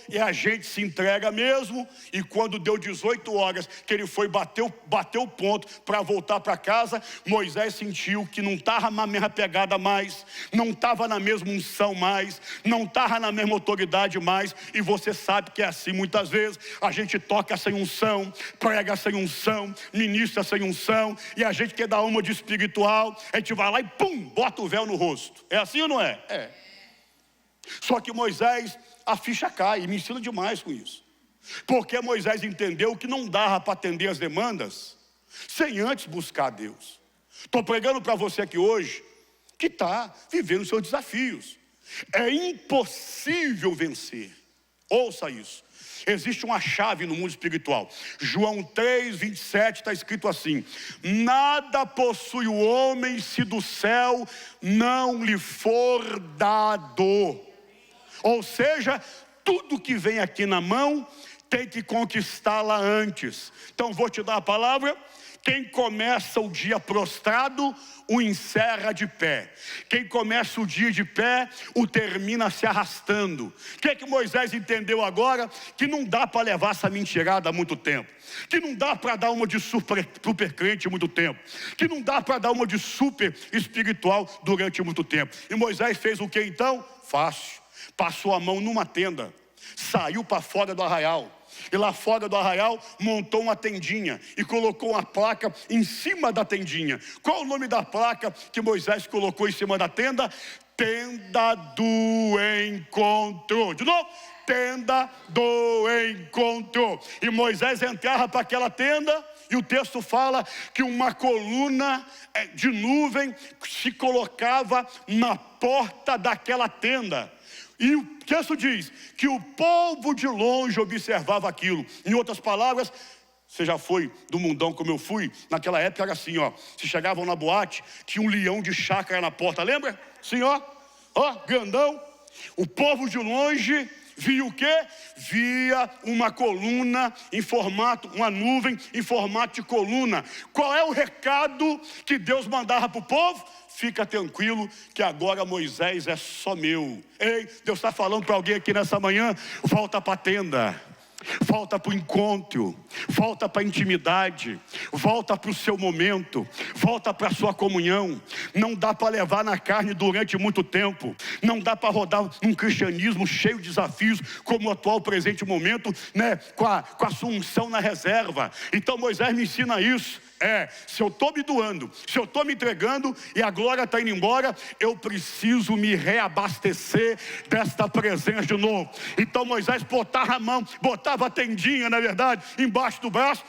e a gente se entrega mesmo. E quando deu 18 horas que ele foi bateu o ponto para voltar para casa, Moisés sentiu que não estava na mesma pegada mais, não estava na mesma unção mais, não estava na mesma autoridade mais. E você sabe que é assim muitas vezes, a gente toca sem unção, prega sem unção, ministra sem unção, e a gente quer dar uma de espiritual, a gente vai lá e pum, bota o véu no rosto. É assim ou não é? É. Só que Moisés, a ficha cai, e me ensina demais com isso. Porque Moisés entendeu que não dava para atender as demandas sem antes buscar a Deus. Estou pregando para você aqui hoje que está vivendo os seus desafios. É impossível vencer. Ouça isso. Existe uma chave no mundo espiritual. João 3, 27 está escrito assim: nada possui o homem se do céu não lhe for dado. Ou seja, tudo que vem aqui na mão tem que conquistá-la antes. Então vou te dar a palavra. Quem começa o dia prostrado, o encerra de pé. Quem começa o dia de pé, o termina se arrastando. O que Moisés entendeu agora? Que não dá para levar essa mentirada há muito tempo. Que não dá para dar uma de super crente há muito tempo. Que não dá para dar uma de super espiritual durante muito tempo. E Moisés fez o que então? Fácil. Passou a mão numa tenda, saiu para fora do arraial. E lá fora do arraial montou uma tendinha e colocou uma placa em cima da tendinha. Qual o nome da placa que Moisés colocou em cima da tenda? Tenda do encontro. De novo, tenda do encontro. E Moisés entrava para aquela tenda, e o texto fala que uma coluna de nuvem se colocava na porta daquela tenda. E o texto diz que o povo de longe observava aquilo. Em outras palavras, Você já foi do mundão como eu fui? Naquela época era assim, ó. Se chegavam na boate, tinha um leão de chácara na porta, lembra? Assim, ó. Ó, grandão. O povo de longe via o quê? Via uma coluna em formato, uma nuvem em formato de coluna. Qual é o recado que Deus mandava para o povo? Fica tranquilo que agora Moisés é só meu. Ei, Deus está falando para alguém aqui nessa manhã, volta para a tenda. Volta para o encontro, volta para a intimidade, volta para o seu momento, volta para a sua comunhão. Não dá para levar na carne durante muito tempo, não dá para rodar um cristianismo cheio de desafios como o atual presente momento, né? com a sua unção na reserva. Então Moisés me ensina isso. Se eu estou me doando, se eu estou me entregando e a glória está indo embora, eu preciso me reabastecer desta presença de novo. Então Moisés botava a mão, botava a tendinha, na verdade, embaixo do braço,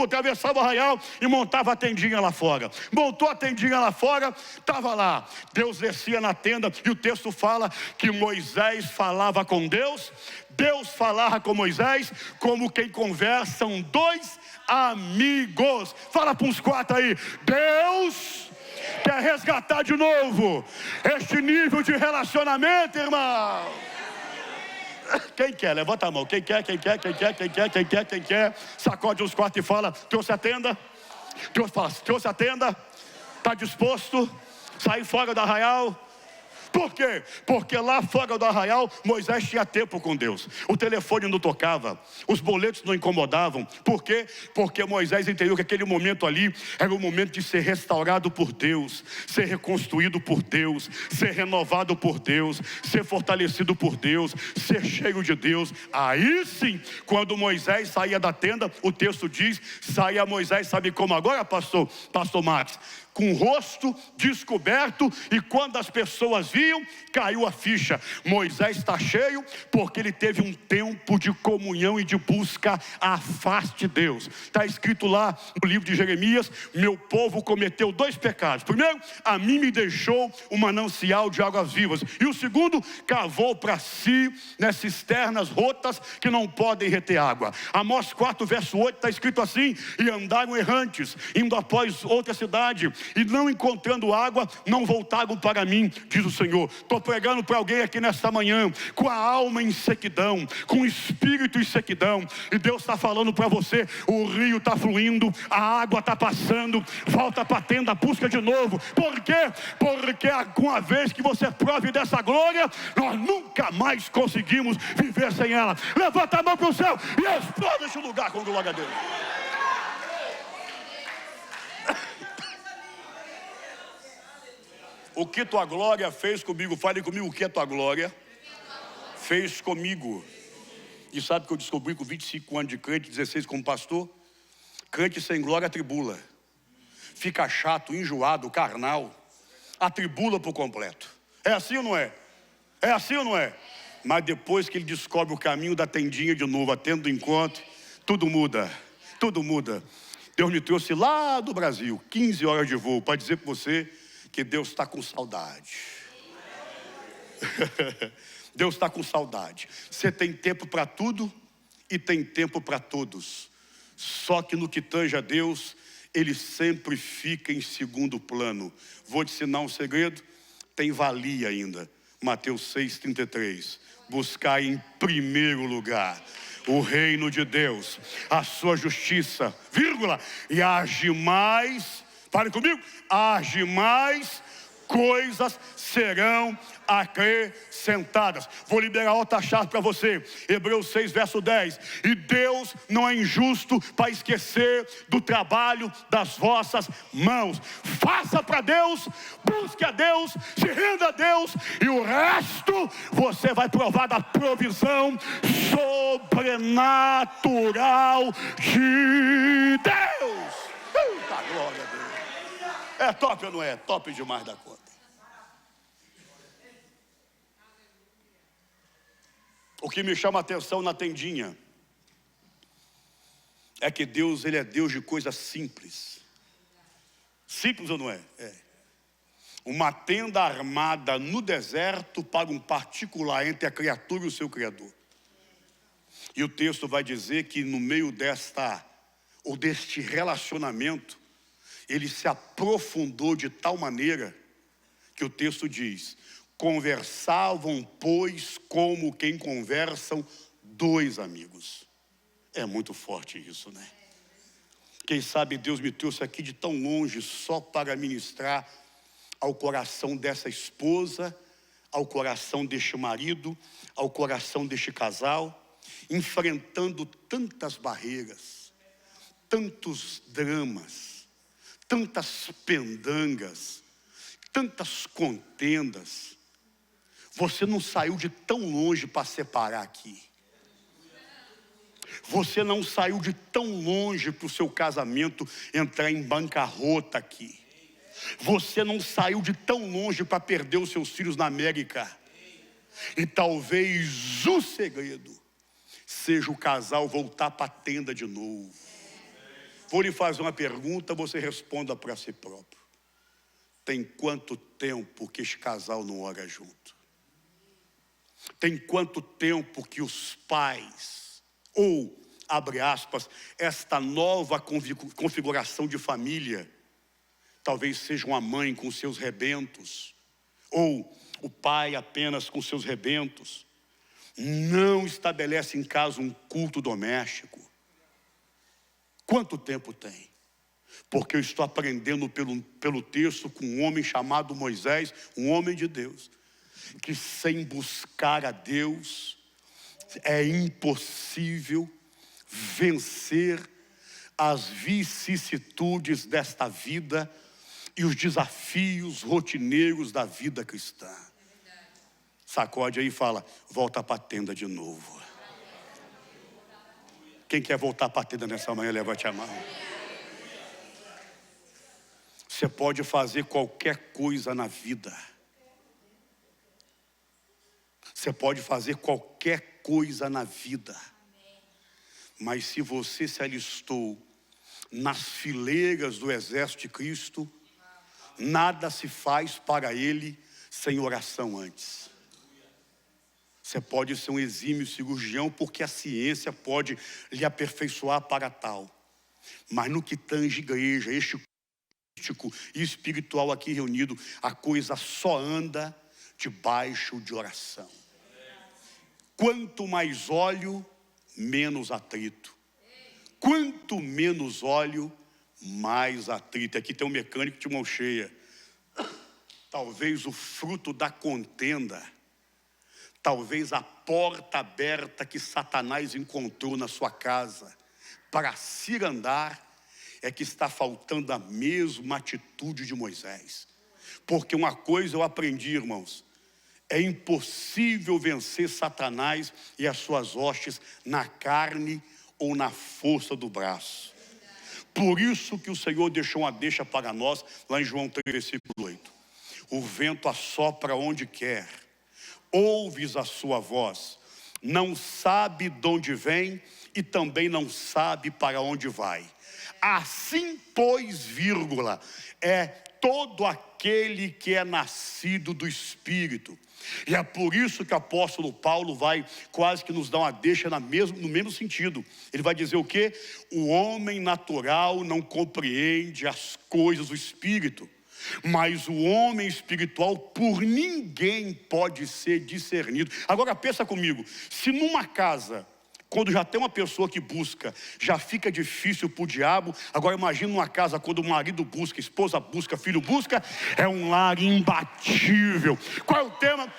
atravessava o arraial e montava a tendinha lá fora. Montou a tendinha lá fora, estava lá. Deus descia na tenda e o texto fala que Moisés falava com Deus. Deus falava com Moisés como quem conversam dois amigos. Fala para uns 4 aí. Deus quer resgatar de novo este nível de relacionamento, irmão. Quem quer? Levanta a mão. Quem quer? Quem quer? Quem quer? Quem quer? Quem quer? Quem quer? Sacode uns 4 e fala: trouxe a tenda? Deus fala: trouxe a tenda? Está disposto? Sair fora do arraial? Por quê? Porque lá fora do arraial Moisés tinha tempo com Deus. O telefone não tocava, os boletos não incomodavam. Por quê? Porque Moisés entendeu que aquele momento ali era o momento de ser restaurado por Deus, ser reconstruído por Deus, ser renovado por Deus, ser fortalecido por Deus, ser cheio de Deus. Aí sim, quando Moisés saía da tenda, o texto diz, saía Moisés, sabe como agora, pastor Marcos? Com o rosto descoberto, e quando as pessoas viam, caiu a ficha. Moisés está cheio porque ele teve um tempo de comunhão e de busca à face de Deus. Está escrito lá no livro de Jeremias: meu povo cometeu 2 pecados. Primeiro, a mim me deixou um manancial de águas vivas, e o segundo, cavou para si cisternas rotas que não podem reter água. Amós 4 verso 8 está escrito assim: e andaram errantes, indo após outra cidade, e não encontrando água, não voltaram para mim, diz o Senhor. Estou pregando para alguém aqui nesta manhã, com a alma em sequidão, com o espírito em sequidão, e Deus está falando para você: o rio está fluindo, a água está passando, volta para a tenda, busca de novo. Por quê? Porque uma vez que você prove dessa glória, nós nunca mais conseguimos viver sem ela. Levanta a mão para o céu e explode este lugar com glória a Deus. O que tua glória fez comigo? Fale comigo, o que a tua glória fez comigo? E sabe que eu descobri com 25 anos de crente, 16 como pastor? Crente sem glória atribula. Fica chato, enjoado, carnal. Atribula por completo. É assim ou não é? É assim ou não é? Mas depois que ele descobre o caminho da tendinha de novo, a tenda do encontro, tudo muda. Tudo muda. Deus me trouxe lá do Brasil, 15 horas de voo, para dizer para você que Deus está com saudade. Deus está com saudade. Você tem tempo para tudo e tem tempo para todos. Só que no que tange a Deus, Ele sempre fica em segundo plano. Vou te ensinar um segredo, tem valia ainda. Mateus 6,33. Buscar em primeiro lugar o reino de Deus, a sua justiça, vírgula, e age mais. Fale comigo, age mais, coisas serão acrescentadas. Vou liberar outra chave para você. Hebreus 6 verso 10. E Deus não é injusto para esquecer do trabalho das vossas mãos. Faça para Deus, busque a Deus, se renda a Deus, e o resto você vai provar da provisão sobrenatural de Deus. Eita glória a Deus. É top ou não é? Top demais da conta. O que me chama a atenção na tendinha é que Deus, Ele é Deus de coisas simples. Simples ou não é? É. Uma tenda armada no deserto para um particular entre a criatura e o seu Criador. E o texto vai dizer que no meio desta ou deste relacionamento, ele se aprofundou de tal maneira que o texto diz: conversavam, pois, como quem conversam dois amigos. É muito forte isso, né? Quem sabe Deus me trouxe aqui de tão longe só para ministrar ao coração dessa esposa, ao coração deste marido, ao coração deste casal, enfrentando tantas barreiras, tantos dramas, tantas pendangas, tantas contendas. Você não saiu de tão longe para separar aqui. Você não saiu de tão longe para o seu casamento entrar em bancarrota aqui. Você não saiu de tão longe para perder os seus filhos na América. E talvez o segredo seja o casal voltar para a tenda de novo. Vou lhe fazer uma pergunta, você responda para si próprio. Tem quanto tempo que esse casal não ora junto? Tem quanto tempo que os pais, ou, abre aspas, esta nova configuração de família, talvez seja uma mãe com seus rebentos, ou o pai apenas com seus rebentos, não estabelece em casa um culto doméstico? Quanto tempo tem? Porque eu estou aprendendo pelo texto com um homem chamado Moisés, um homem de Deus, que sem buscar a Deus é impossível vencer as vicissitudes desta vida e os desafios rotineiros da vida cristã. Sacode aí e fala: volta para a tenda de novo. Quem quer voltar para a tenda nessa manhã, levante a mão. Você pode fazer qualquer coisa na vida. Você pode fazer qualquer coisa na vida. Mas se você se alistou nas fileiras do exército de Cristo, nada se faz para Ele sem oração antes. Você pode ser um exímio cirurgião, porque a ciência pode lhe aperfeiçoar para tal. Mas no que tange igreja, este político e espiritual aqui reunido, a coisa só anda debaixo de oração. Quanto mais óleo, menos atrito. Quanto menos óleo, mais atrito. Aqui tem um mecânico de mão cheia. Talvez o fruto da contenda, talvez a porta aberta que Satanás encontrou na sua casa para cirandar, é que está faltando a mesma atitude de Moisés. Porque uma coisa eu aprendi, irmãos: é impossível vencer Satanás e as suas hostes na carne ou na força do braço. Por isso que o Senhor deixou uma deixa para nós, lá em João 3, versículo 8. O vento assopra onde quer, ouves a sua voz, não sabe de onde vem e também não sabe para onde vai. Assim, pois, vírgula, é todo aquele que é nascido do Espírito. E é por isso que o apóstolo Paulo vai quase que nos dar uma deixa no mesmo sentido. Ele vai dizer o quê? O homem natural não compreende as coisas do Espírito, mas o homem espiritual por ninguém pode ser discernido. Agora pensa comigo, se numa casa, quando já tem uma pessoa que busca, já fica difícil para o diabo. Agora imagina uma casa quando o marido busca, a esposa busca, filho busca, é um lar imbatível. Qual é o tema?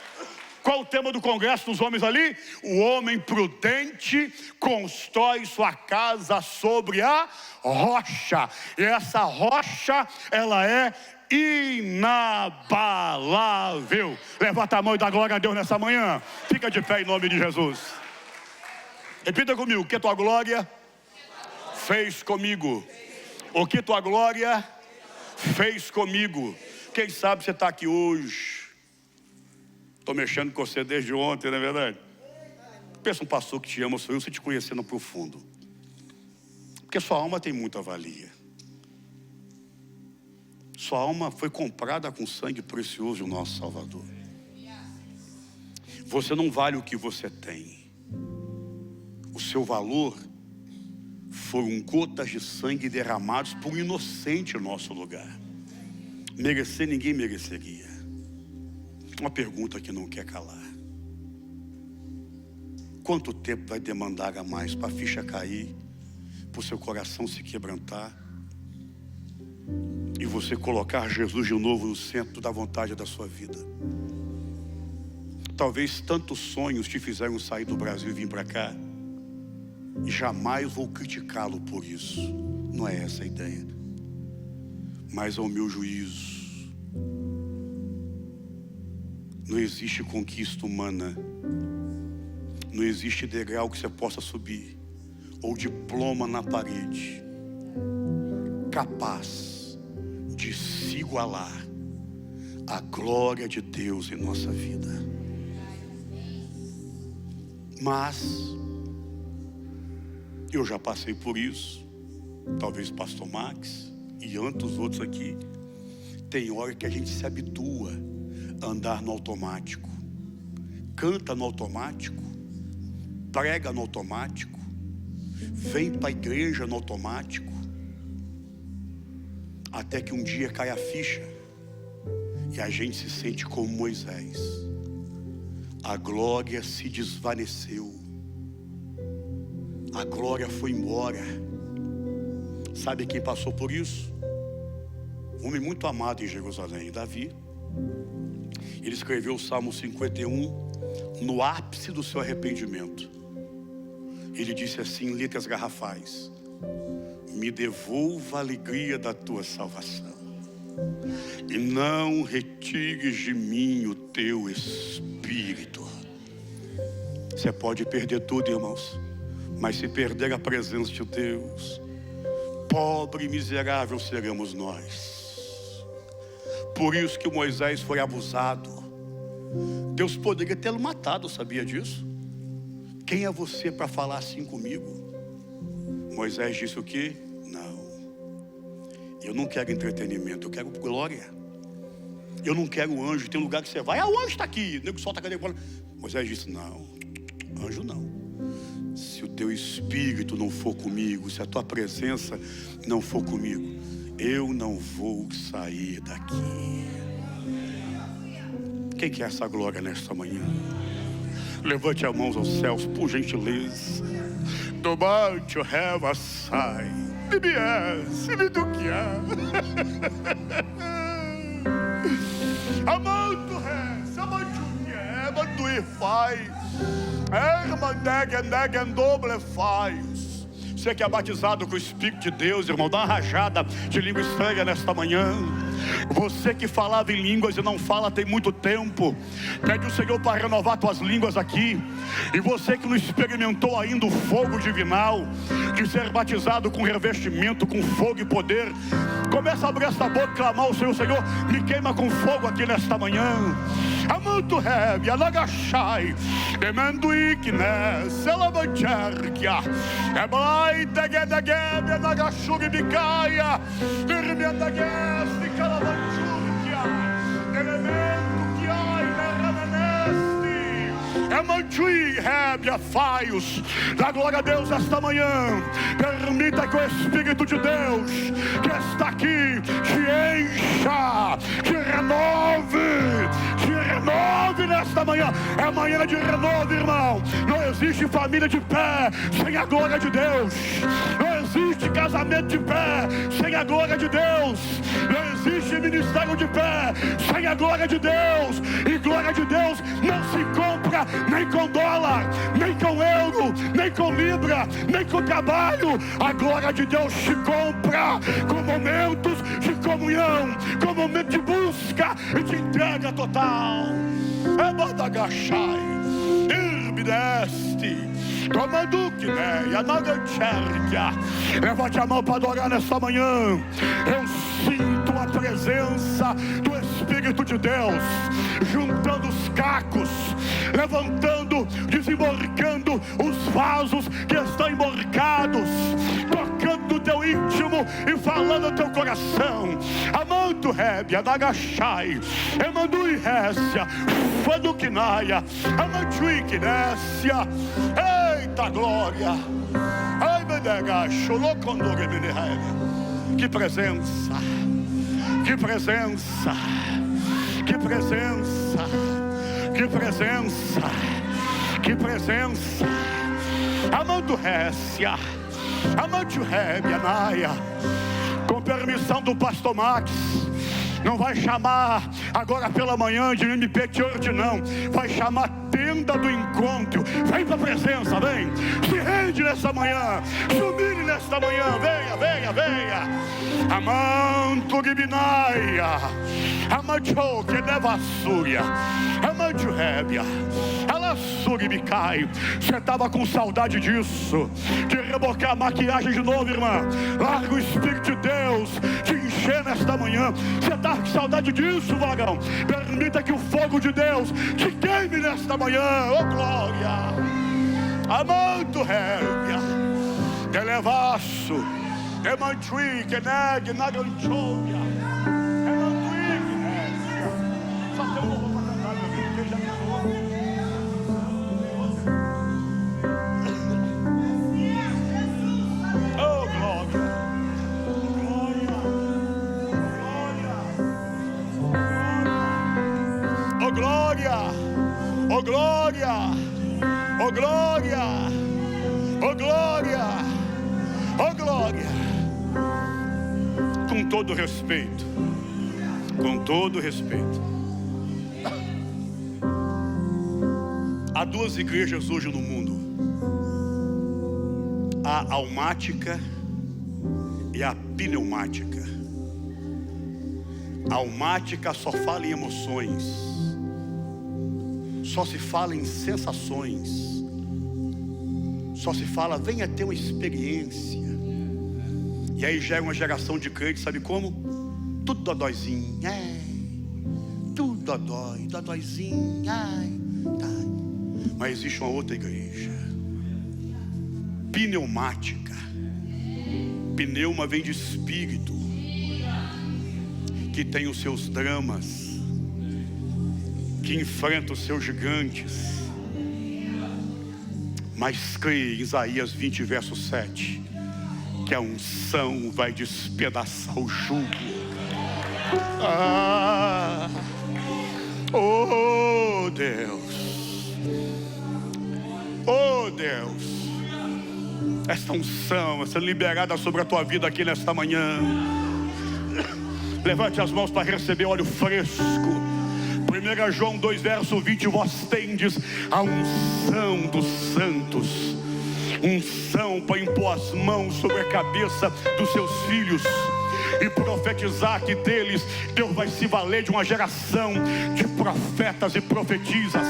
Qual é o tema do congresso dos homens ali? O homem prudente constrói sua casa sobre a rocha. E essa rocha, ela é inabalável. Levanta a mão e dá glória a Deus nessa manhã. Fica de pé em nome de Jesus. Repita comigo: o que tua glória fez comigo? O que tua glória fez comigo? Quem sabe você está aqui hoje. Estou mexendo com você desde ontem, não é verdade? Pensa um pastor que te ama, sou eu, você te conhecendo profundo. Porque sua alma tem muita valia. Sua alma foi comprada com sangue precioso do nosso Salvador. Você não vale o que você tem. O seu valor foram gotas de sangue derramados por um inocente em nosso lugar. Merecer, ninguém mereceria. Uma pergunta que não quer calar: quanto tempo vai demandar a mais para a ficha cair, para o seu coração se quebrantar e você colocar Jesus de novo no centro da vontade da sua vida? Talvez tantos sonhos te fizeram sair do Brasil e vir para cá, e jamais vou criticá-lo por isso. Não é essa a ideia. Mas ao meu juízo, não existe conquista humana, não existe degrau que você possa subir, ou diploma na parede, capaz de se igualar à glória de Deus em nossa vida. Mas eu já passei por isso, talvez pastor Max e tantos outros aqui. Tem hora que a gente se habitua a andar no automático, canta no automático, prega no automático, vem para a igreja no automático, até que um dia cai a ficha e a gente se sente como Moisés. A glória se desvaneceu, a glória foi embora. Sabe quem passou por isso? Um homem muito amado em Jerusalém, Davi. Ele escreveu o Salmo 51 no ápice do seu arrependimento. Ele disse assim em letras garrafais: me devolva a alegria da tua salvação, e não retires de mim o teu espírito. Você pode perder tudo, irmãos, mas se perder a presença de Deus, pobre e miserável seremos nós. Por isso que Moisés foi abusado. Deus poderia tê-lo matado, sabia disso? Quem é você para falar assim comigo? Moisés disse o quê? Não, eu não quero entretenimento, eu quero glória. Eu não quero anjo. Tem lugar que você vai, o anjo está aqui, o nego solta a cadeira. Moisés disse: não, anjo não. Se o teu espírito não for comigo, se a tua presença não for comigo, eu não vou sair daqui. Quem quer essa glória nesta manhã? Levante as mãos aos céus, por gentileza. Do monte eu have a sign. BBS, me do que é. Amanto res, amanto que é, amanto e faz. Nega doble faz. Você que é batizado com o Espírito de Deus, irmão, dá uma rajada de língua estranha nesta manhã. Você que falava em línguas e não fala tem muito tempo, pede o Senhor para renovar tuas línguas aqui. E você que não experimentou ainda o fogo divinal, de ser batizado com revestimento, com fogo e poder, começa a abrir essa boca e clamar ao Senhor: Senhor, me queima com fogo aqui nesta manhã. Amanto rebe, alagachai, emenduíquine, selamanchergia, eblaidegedegebe, alagachuribicaia, irmiadegeste, calamanchurgia, elemento que ai, derramaneste, emantui, rebe, afaios. Dá glória a Deus esta manhã. Permita que o Espírito de Deus que está aqui te encha, te renove nesta manhã. É manhã de renovo, irmão. Não existe família de pé sem a glória de Deus. Não existe casamento de pé sem a glória de Deus. Não existe ministério de pé sem a glória de Deus. E glória de Deus não se compra nem com dólar, nem com euro, nem com libra, nem com trabalho. A glória de Deus te compra com momentos de comunhão, com momentos de busca e de entrega total. É Badagachai, Irbideste, Tomaduquineia, Naganchergia. Levante a mão para adorar nesta manhã. Eu sinto a presença do Espírito de Deus, juntando os cacos, levantando, desemborcando os vasos que estão emborcados, tocando o teu íntimo e falando no teu coração. Amanto rebe, adagachai, emandui récia, faduquinaia, amantuiquinécia. Eita glória! Ai, meu Que presença, que presença, que presença, que presença, que presença. Amando Récia, amante Rébia, Naia, com permissão do pastor Max, não vai chamar agora pela manhã de MP Church, não. Vai chamar tenda do encontro. Vem para a presença, vem. Se rende nessa manhã. Se humilhe nesta manhã. Venha, venha, venha. Amanto Gibinaia. Amanto que leva a Súria. Amanto Rébia. Ela Suribicai. Você estava com saudade disso. De rebocar a maquiagem de novo, irmã. Larga o Espírito de Deus te encher nesta manhã. Você está com saudade disso, vagão. Permita que o fogo de Deus te queime nesta manhã. Oh glória. Amando Rébia. Elevaço. Emantui, Keneg, Naganchoia. Emantui, Keneg. Só tem um louvor para cantar, meu filho. Quem já cantou? Oh glória. Oh glória, oh glória, oh glória, oh glória, oh glória. Com todo respeito, com todo respeito, há duas igrejas hoje no mundo: a almática e a pneumática. A almática só fala em emoções, só se fala em sensações, só se fala, venha ter uma experiência. E aí gera uma geração de crentes, sabe como? Tudo dodóizinho, tudo dodói, dodóizinho, tá. Mas existe uma outra igreja, pneumática. Pneuma vem de espírito, que tem os seus dramas, que enfrenta os seus gigantes, mas crê em Isaías 20, verso 7, que a unção vai despedaçar o jugo. Oh Deus, oh Deus, esta unção vai ser liberada sobre a tua vida aqui nesta manhã. Levante as mãos para receber óleo fresco. 1 João 2, verso 20. Vós tendes a unção dos santos, unção para impor as mãos sobre a cabeça dos seus filhos e profetizar que deles Deus vai se valer de uma geração de profetas e profetisas.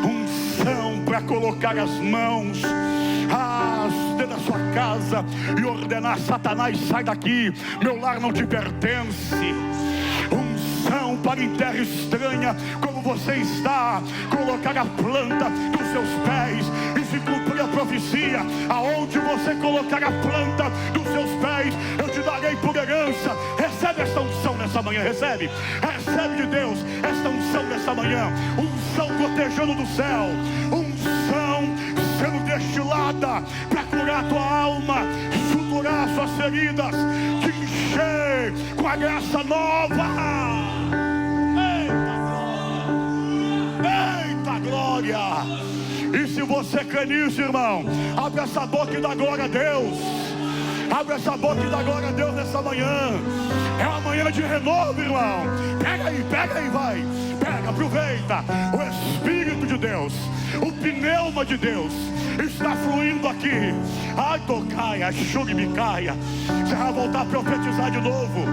Unção para colocar as mãos dentro da sua casa e ordenar: Satanás, sai daqui, meu lar não te pertence. Unção para em terra estranha, como você está, colocar a planta dos seus pés e se cumprir a profecia: aonde você colocar a planta dos seus pés, eu te darei por herança. Recebe esta unção nessa manhã, recebe de Deus esta unção nessa manhã. Unção gotejando do céu, unção sendo destilada para curar a tua alma, suturar suas feridas, te encher com a graça nova. Eita glória! E se você crê nisso, irmão, abre essa boca e dá glória a Deus. Abre essa boca e dá glória a Deus nessa manhã. É uma manhã de renovo, irmão. Pega aí, vai. Pega, aproveita. O Espírito de Deus, o pneuma de Deus está fluindo aqui. Ai, tocaia, chuguimicaia. Você vai voltar a profetizar de novo.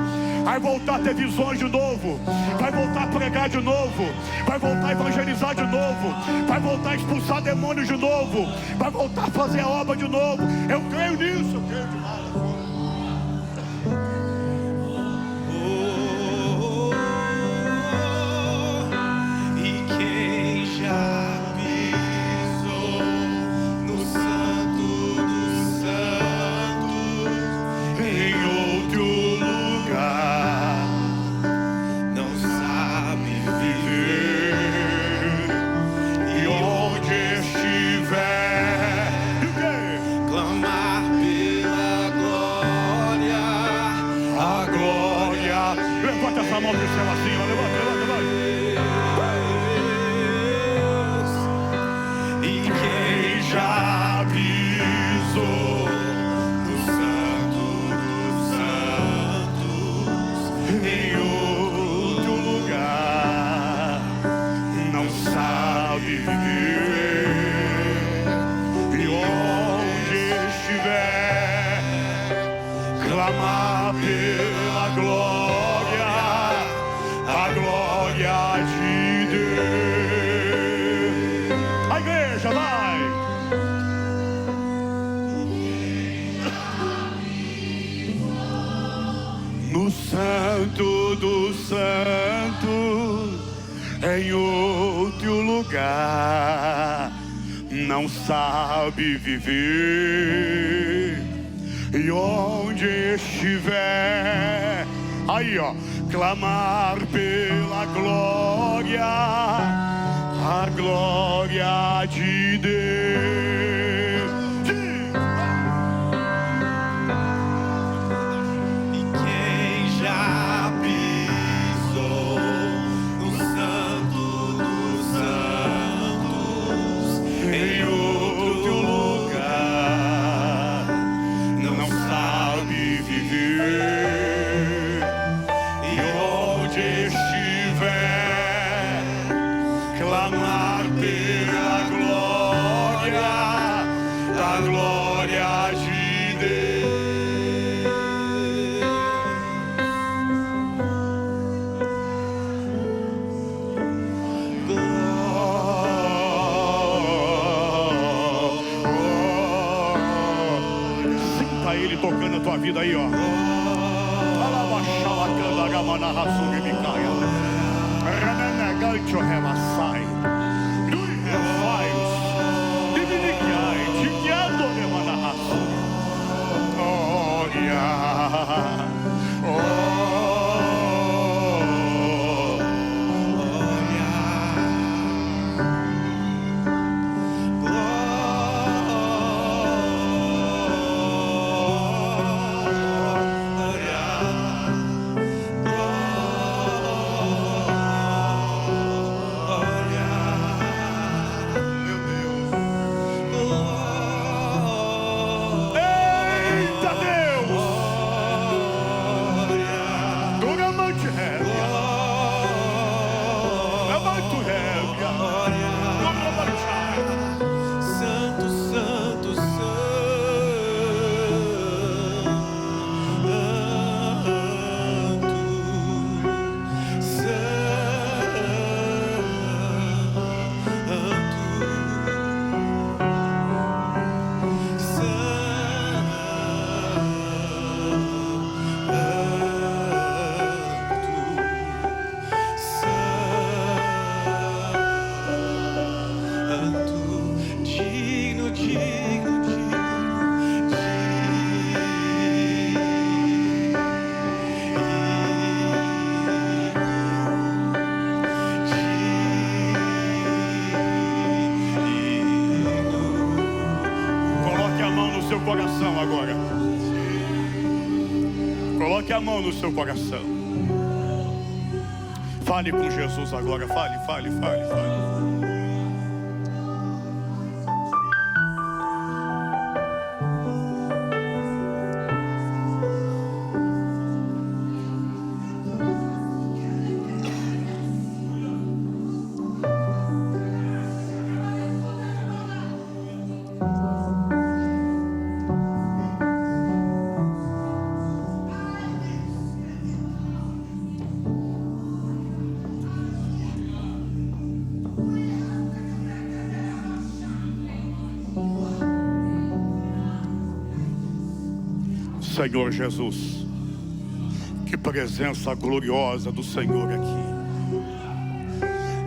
Vai voltar a ter visões de novo. Vai voltar a pregar de novo. Vai voltar a evangelizar de novo. Vai voltar a expulsar demônios de novo. Vai voltar a fazer a obra de novo. Eu creio nisso, eu creio demais.
Clamar
no Santo dos Santos, em outro lugar, não sabe viver. E onde estiver, aí ó, clamar pela glória, a glória de Deus.
E quem já pisou no Santo dos Santos,
Em outro lugar, não sabe viver. E onde estiver, clamar pela glória, a glória de Deus. Sinta Ele tocando a tua vida aí, ó.
Santo, Santo, digno, digno,
Coloque a mão no seu coração agora. Coloque a mão no seu coração. Fale com Jesus agora. Fale. Senhor Jesus, que presença gloriosa do Senhor aqui.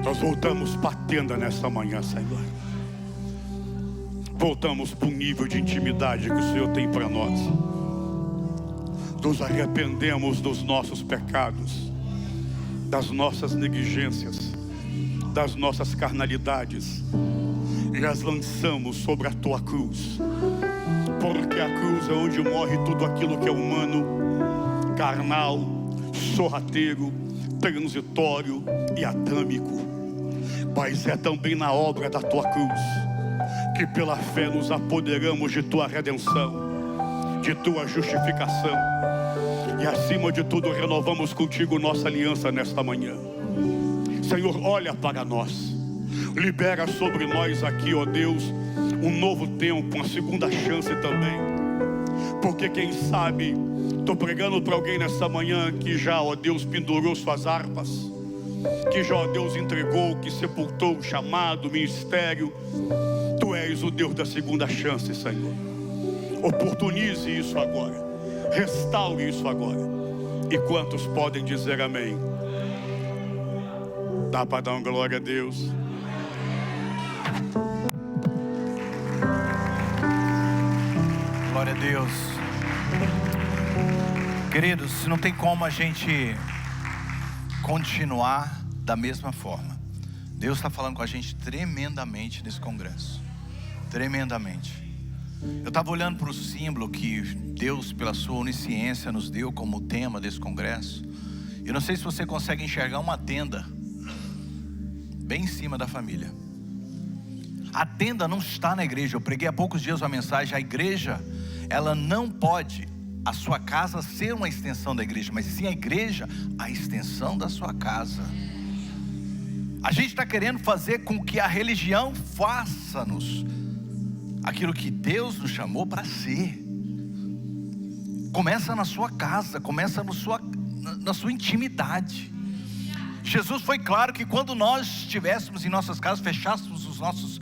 Nós voltamos para a tenda nessa manhã, Senhor. Voltamos para o nível de intimidade que o Senhor tem para nós. Nos arrependemos dos nossos pecados, das nossas negligências, das nossas carnalidades, e as lançamos sobre a tua cruz. Porque a cruz é onde morre tudo aquilo que é humano, carnal, sorrateiro, transitório e adâmico. Mas é também na obra da tua cruz que pela fé nos apoderamos de tua redenção, de tua justificação. E acima de tudo renovamos contigo nossa aliança nesta manhã. Senhor, olha para nós. Libera sobre nós aqui, ó Deus, um novo tempo, uma segunda chance também. Porque quem sabe, estou pregando para alguém nessa manhã que já, ó Deus, pendurou suas harpas, que já, ó Deus, entregou, que sepultou o chamado, o ministério. Tu és o Deus da segunda chance, Senhor. Oportunize isso agora, restaure isso agora. E quantos podem dizer amém? Dá para dar uma glória a Deus?
Glória a Deus. Queridos, não tem como a gente continuar da mesma forma. Deus está falando com a gente tremendamente nesse congresso. Tremendamente. Eu estava olhando para o símbolo que Deus, pela sua onisciência, nos deu como tema desse congresso. Eu não sei se você consegue enxergar uma tenda bem em cima da família. A tenda não está na igreja. Eu preguei há poucos dias uma mensagem. A igreja, ela não pode, a sua casa, ser uma extensão da igreja, mas sim a igreja, a extensão da sua casa. A gente está querendo fazer com que a religião faça-nos aquilo que Deus nos chamou para ser. Começa na sua casa, começa na sua intimidade. Jesus foi claro que quando nós estivéssemos em nossas casas, fechássemos os nossos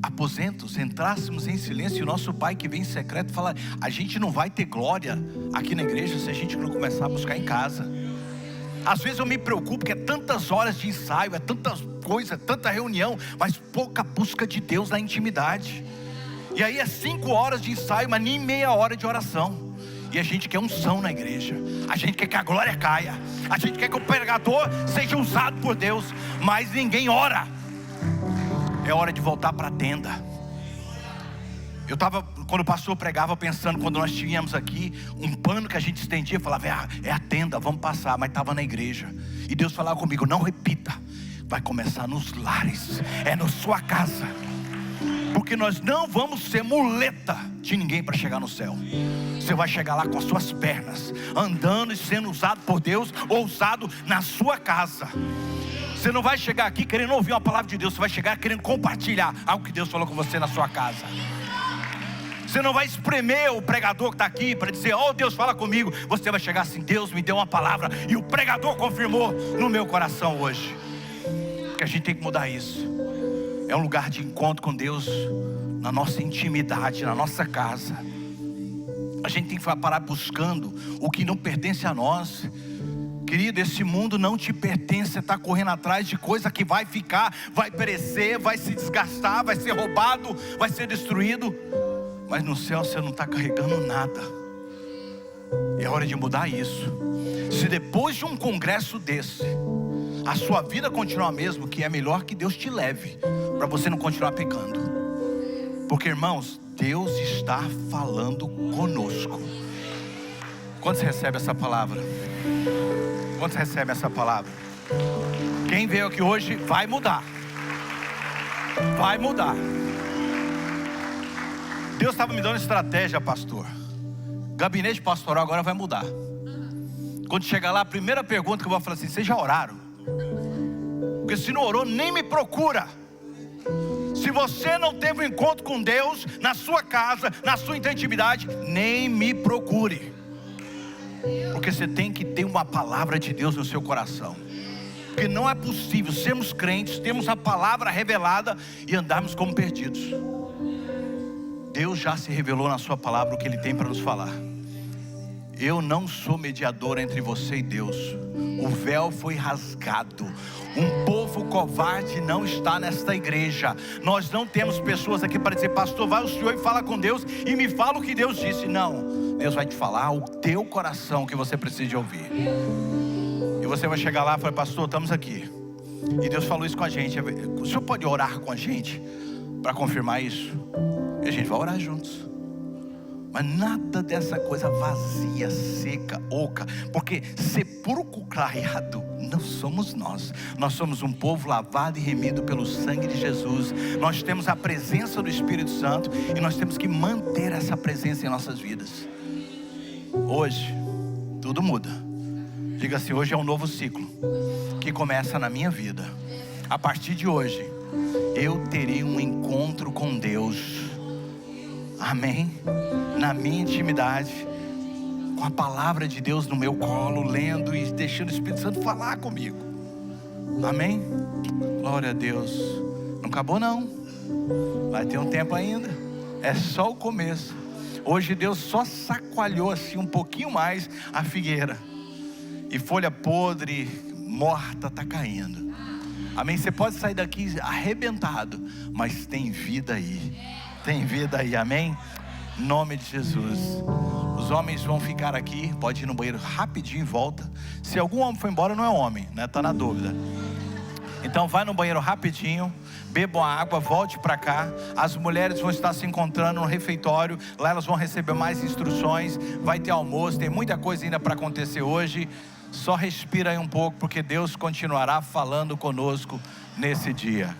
aposentos, entrássemos em silêncio, e o nosso Pai que vem em secreto fala: a gente não vai ter glória aqui na igreja se a gente não começar a buscar em casa. Às vezes eu me preocupo que é tantas horas de ensaio, é tanta coisa, tanta reunião, mas pouca busca de Deus na intimidade. E aí é 5 horas de ensaio, mas nem meia hora de oração. E a gente quer unção na igreja, a gente quer que a glória caia, a gente quer que o pregador seja usado por Deus, mas ninguém ora. É hora de voltar para a tenda. Eu estava, quando o pastor pregava, pensando, quando nós tínhamos aqui um pano que a gente estendia, falava: é a tenda, vamos passar. Mas estava na igreja, e Deus falava comigo: não repita, vai começar nos lares, é na sua casa. Porque nós não vamos ser muleta de ninguém para chegar no céu. Você vai chegar lá com as suas pernas, andando e sendo usado por Deus, ou usado na sua casa. Você não vai chegar aqui querendo ouvir uma palavra de Deus, você vai chegar querendo compartilhar algo que Deus falou com você na sua casa. Você não vai espremer o pregador que está aqui para dizer: oh, Deus fala comigo. Você vai chegar assim: Deus me deu uma palavra e o pregador confirmou no meu coração hoje. Que a gente tem que mudar isso. É um lugar de encontro com Deus, na nossa intimidade, na nossa casa. A gente tem que parar buscando o que não pertence a nós. Querido, esse mundo não te pertence. Você está correndo atrás de coisa que vai ficar, vai perecer, vai se desgastar, vai ser roubado, vai ser destruído. Mas no céu você não está carregando nada. É hora de mudar isso. Se depois de um congresso desse a sua vida continuar a mesma, que é melhor que Deus te leve, para você não continuar pecando. Porque, irmãos, Deus está falando conosco. Quando você recebe essa palavra? Quando você recebe essa palavra? Quem veio aqui hoje vai mudar. Vai mudar. Deus estava me dando estratégia, pastor. Gabinete pastoral agora vai mudar. Quando chegar lá, a primeira pergunta que eu vou falar assim: vocês já oraram? Porque se não orou, nem me procura. Se você não teve um encontro com Deus na sua casa, na sua intimidade, nem me procure. Porque você tem que ter uma palavra de Deus no seu coração. Porque não é possível sermos crentes, termos a palavra revelada e andarmos como perdidos. Deus já se revelou na sua palavra o que Ele tem para nos falar. Eu não sou mediador entre você e Deus. O véu foi rasgado. Um povo covarde não está nesta igreja. Nós não temos pessoas aqui para dizer: pastor, vai o senhor e fala com Deus e me fala o que Deus disse. Não, Deus vai te falar o teu coração que você precisa de ouvir. E você vai chegar lá e falar: pastor, estamos aqui, e Deus falou isso com a gente. O senhor pode orar com a gente para confirmar isso? E a gente vai orar juntos. Mas nada dessa coisa vazia, seca, oca. Porque sepulcro clareado não somos nós. Nós somos um povo lavado e remido pelo sangue de Jesus. Nós temos a presença do Espírito Santo, e nós temos que manter essa presença em nossas vidas. Hoje, tudo muda. Diga assim: hoje é um novo ciclo que começa na minha vida. A partir de hoje, eu terei um encontro com Deus. Amém? Na minha intimidade, com a palavra de Deus no meu colo, lendo e deixando o Espírito Santo falar comigo. Amém? Glória a Deus. Não acabou não. Vai ter um tempo ainda. É só o começo. Hoje Deus só sacoalhou assim um pouquinho mais a figueira. e folha podre, morta, está caindo. Amém? Você pode sair daqui arrebentado, mas tem vida aí. Tem vida aí, amém? Em nome de Jesus. Os homens vão ficar aqui, pode ir no banheiro rapidinho e volta. Se algum homem foi embora, não é homem, né? Está na dúvida. Então vai no banheiro rapidinho, bebam a água, volte para cá. As mulheres vão estar se encontrando no refeitório. Lá elas vão receber mais instruções. Vai ter almoço, tem muita coisa ainda para acontecer hoje. Só respira aí um pouco, porque Deus continuará falando conosco nesse dia.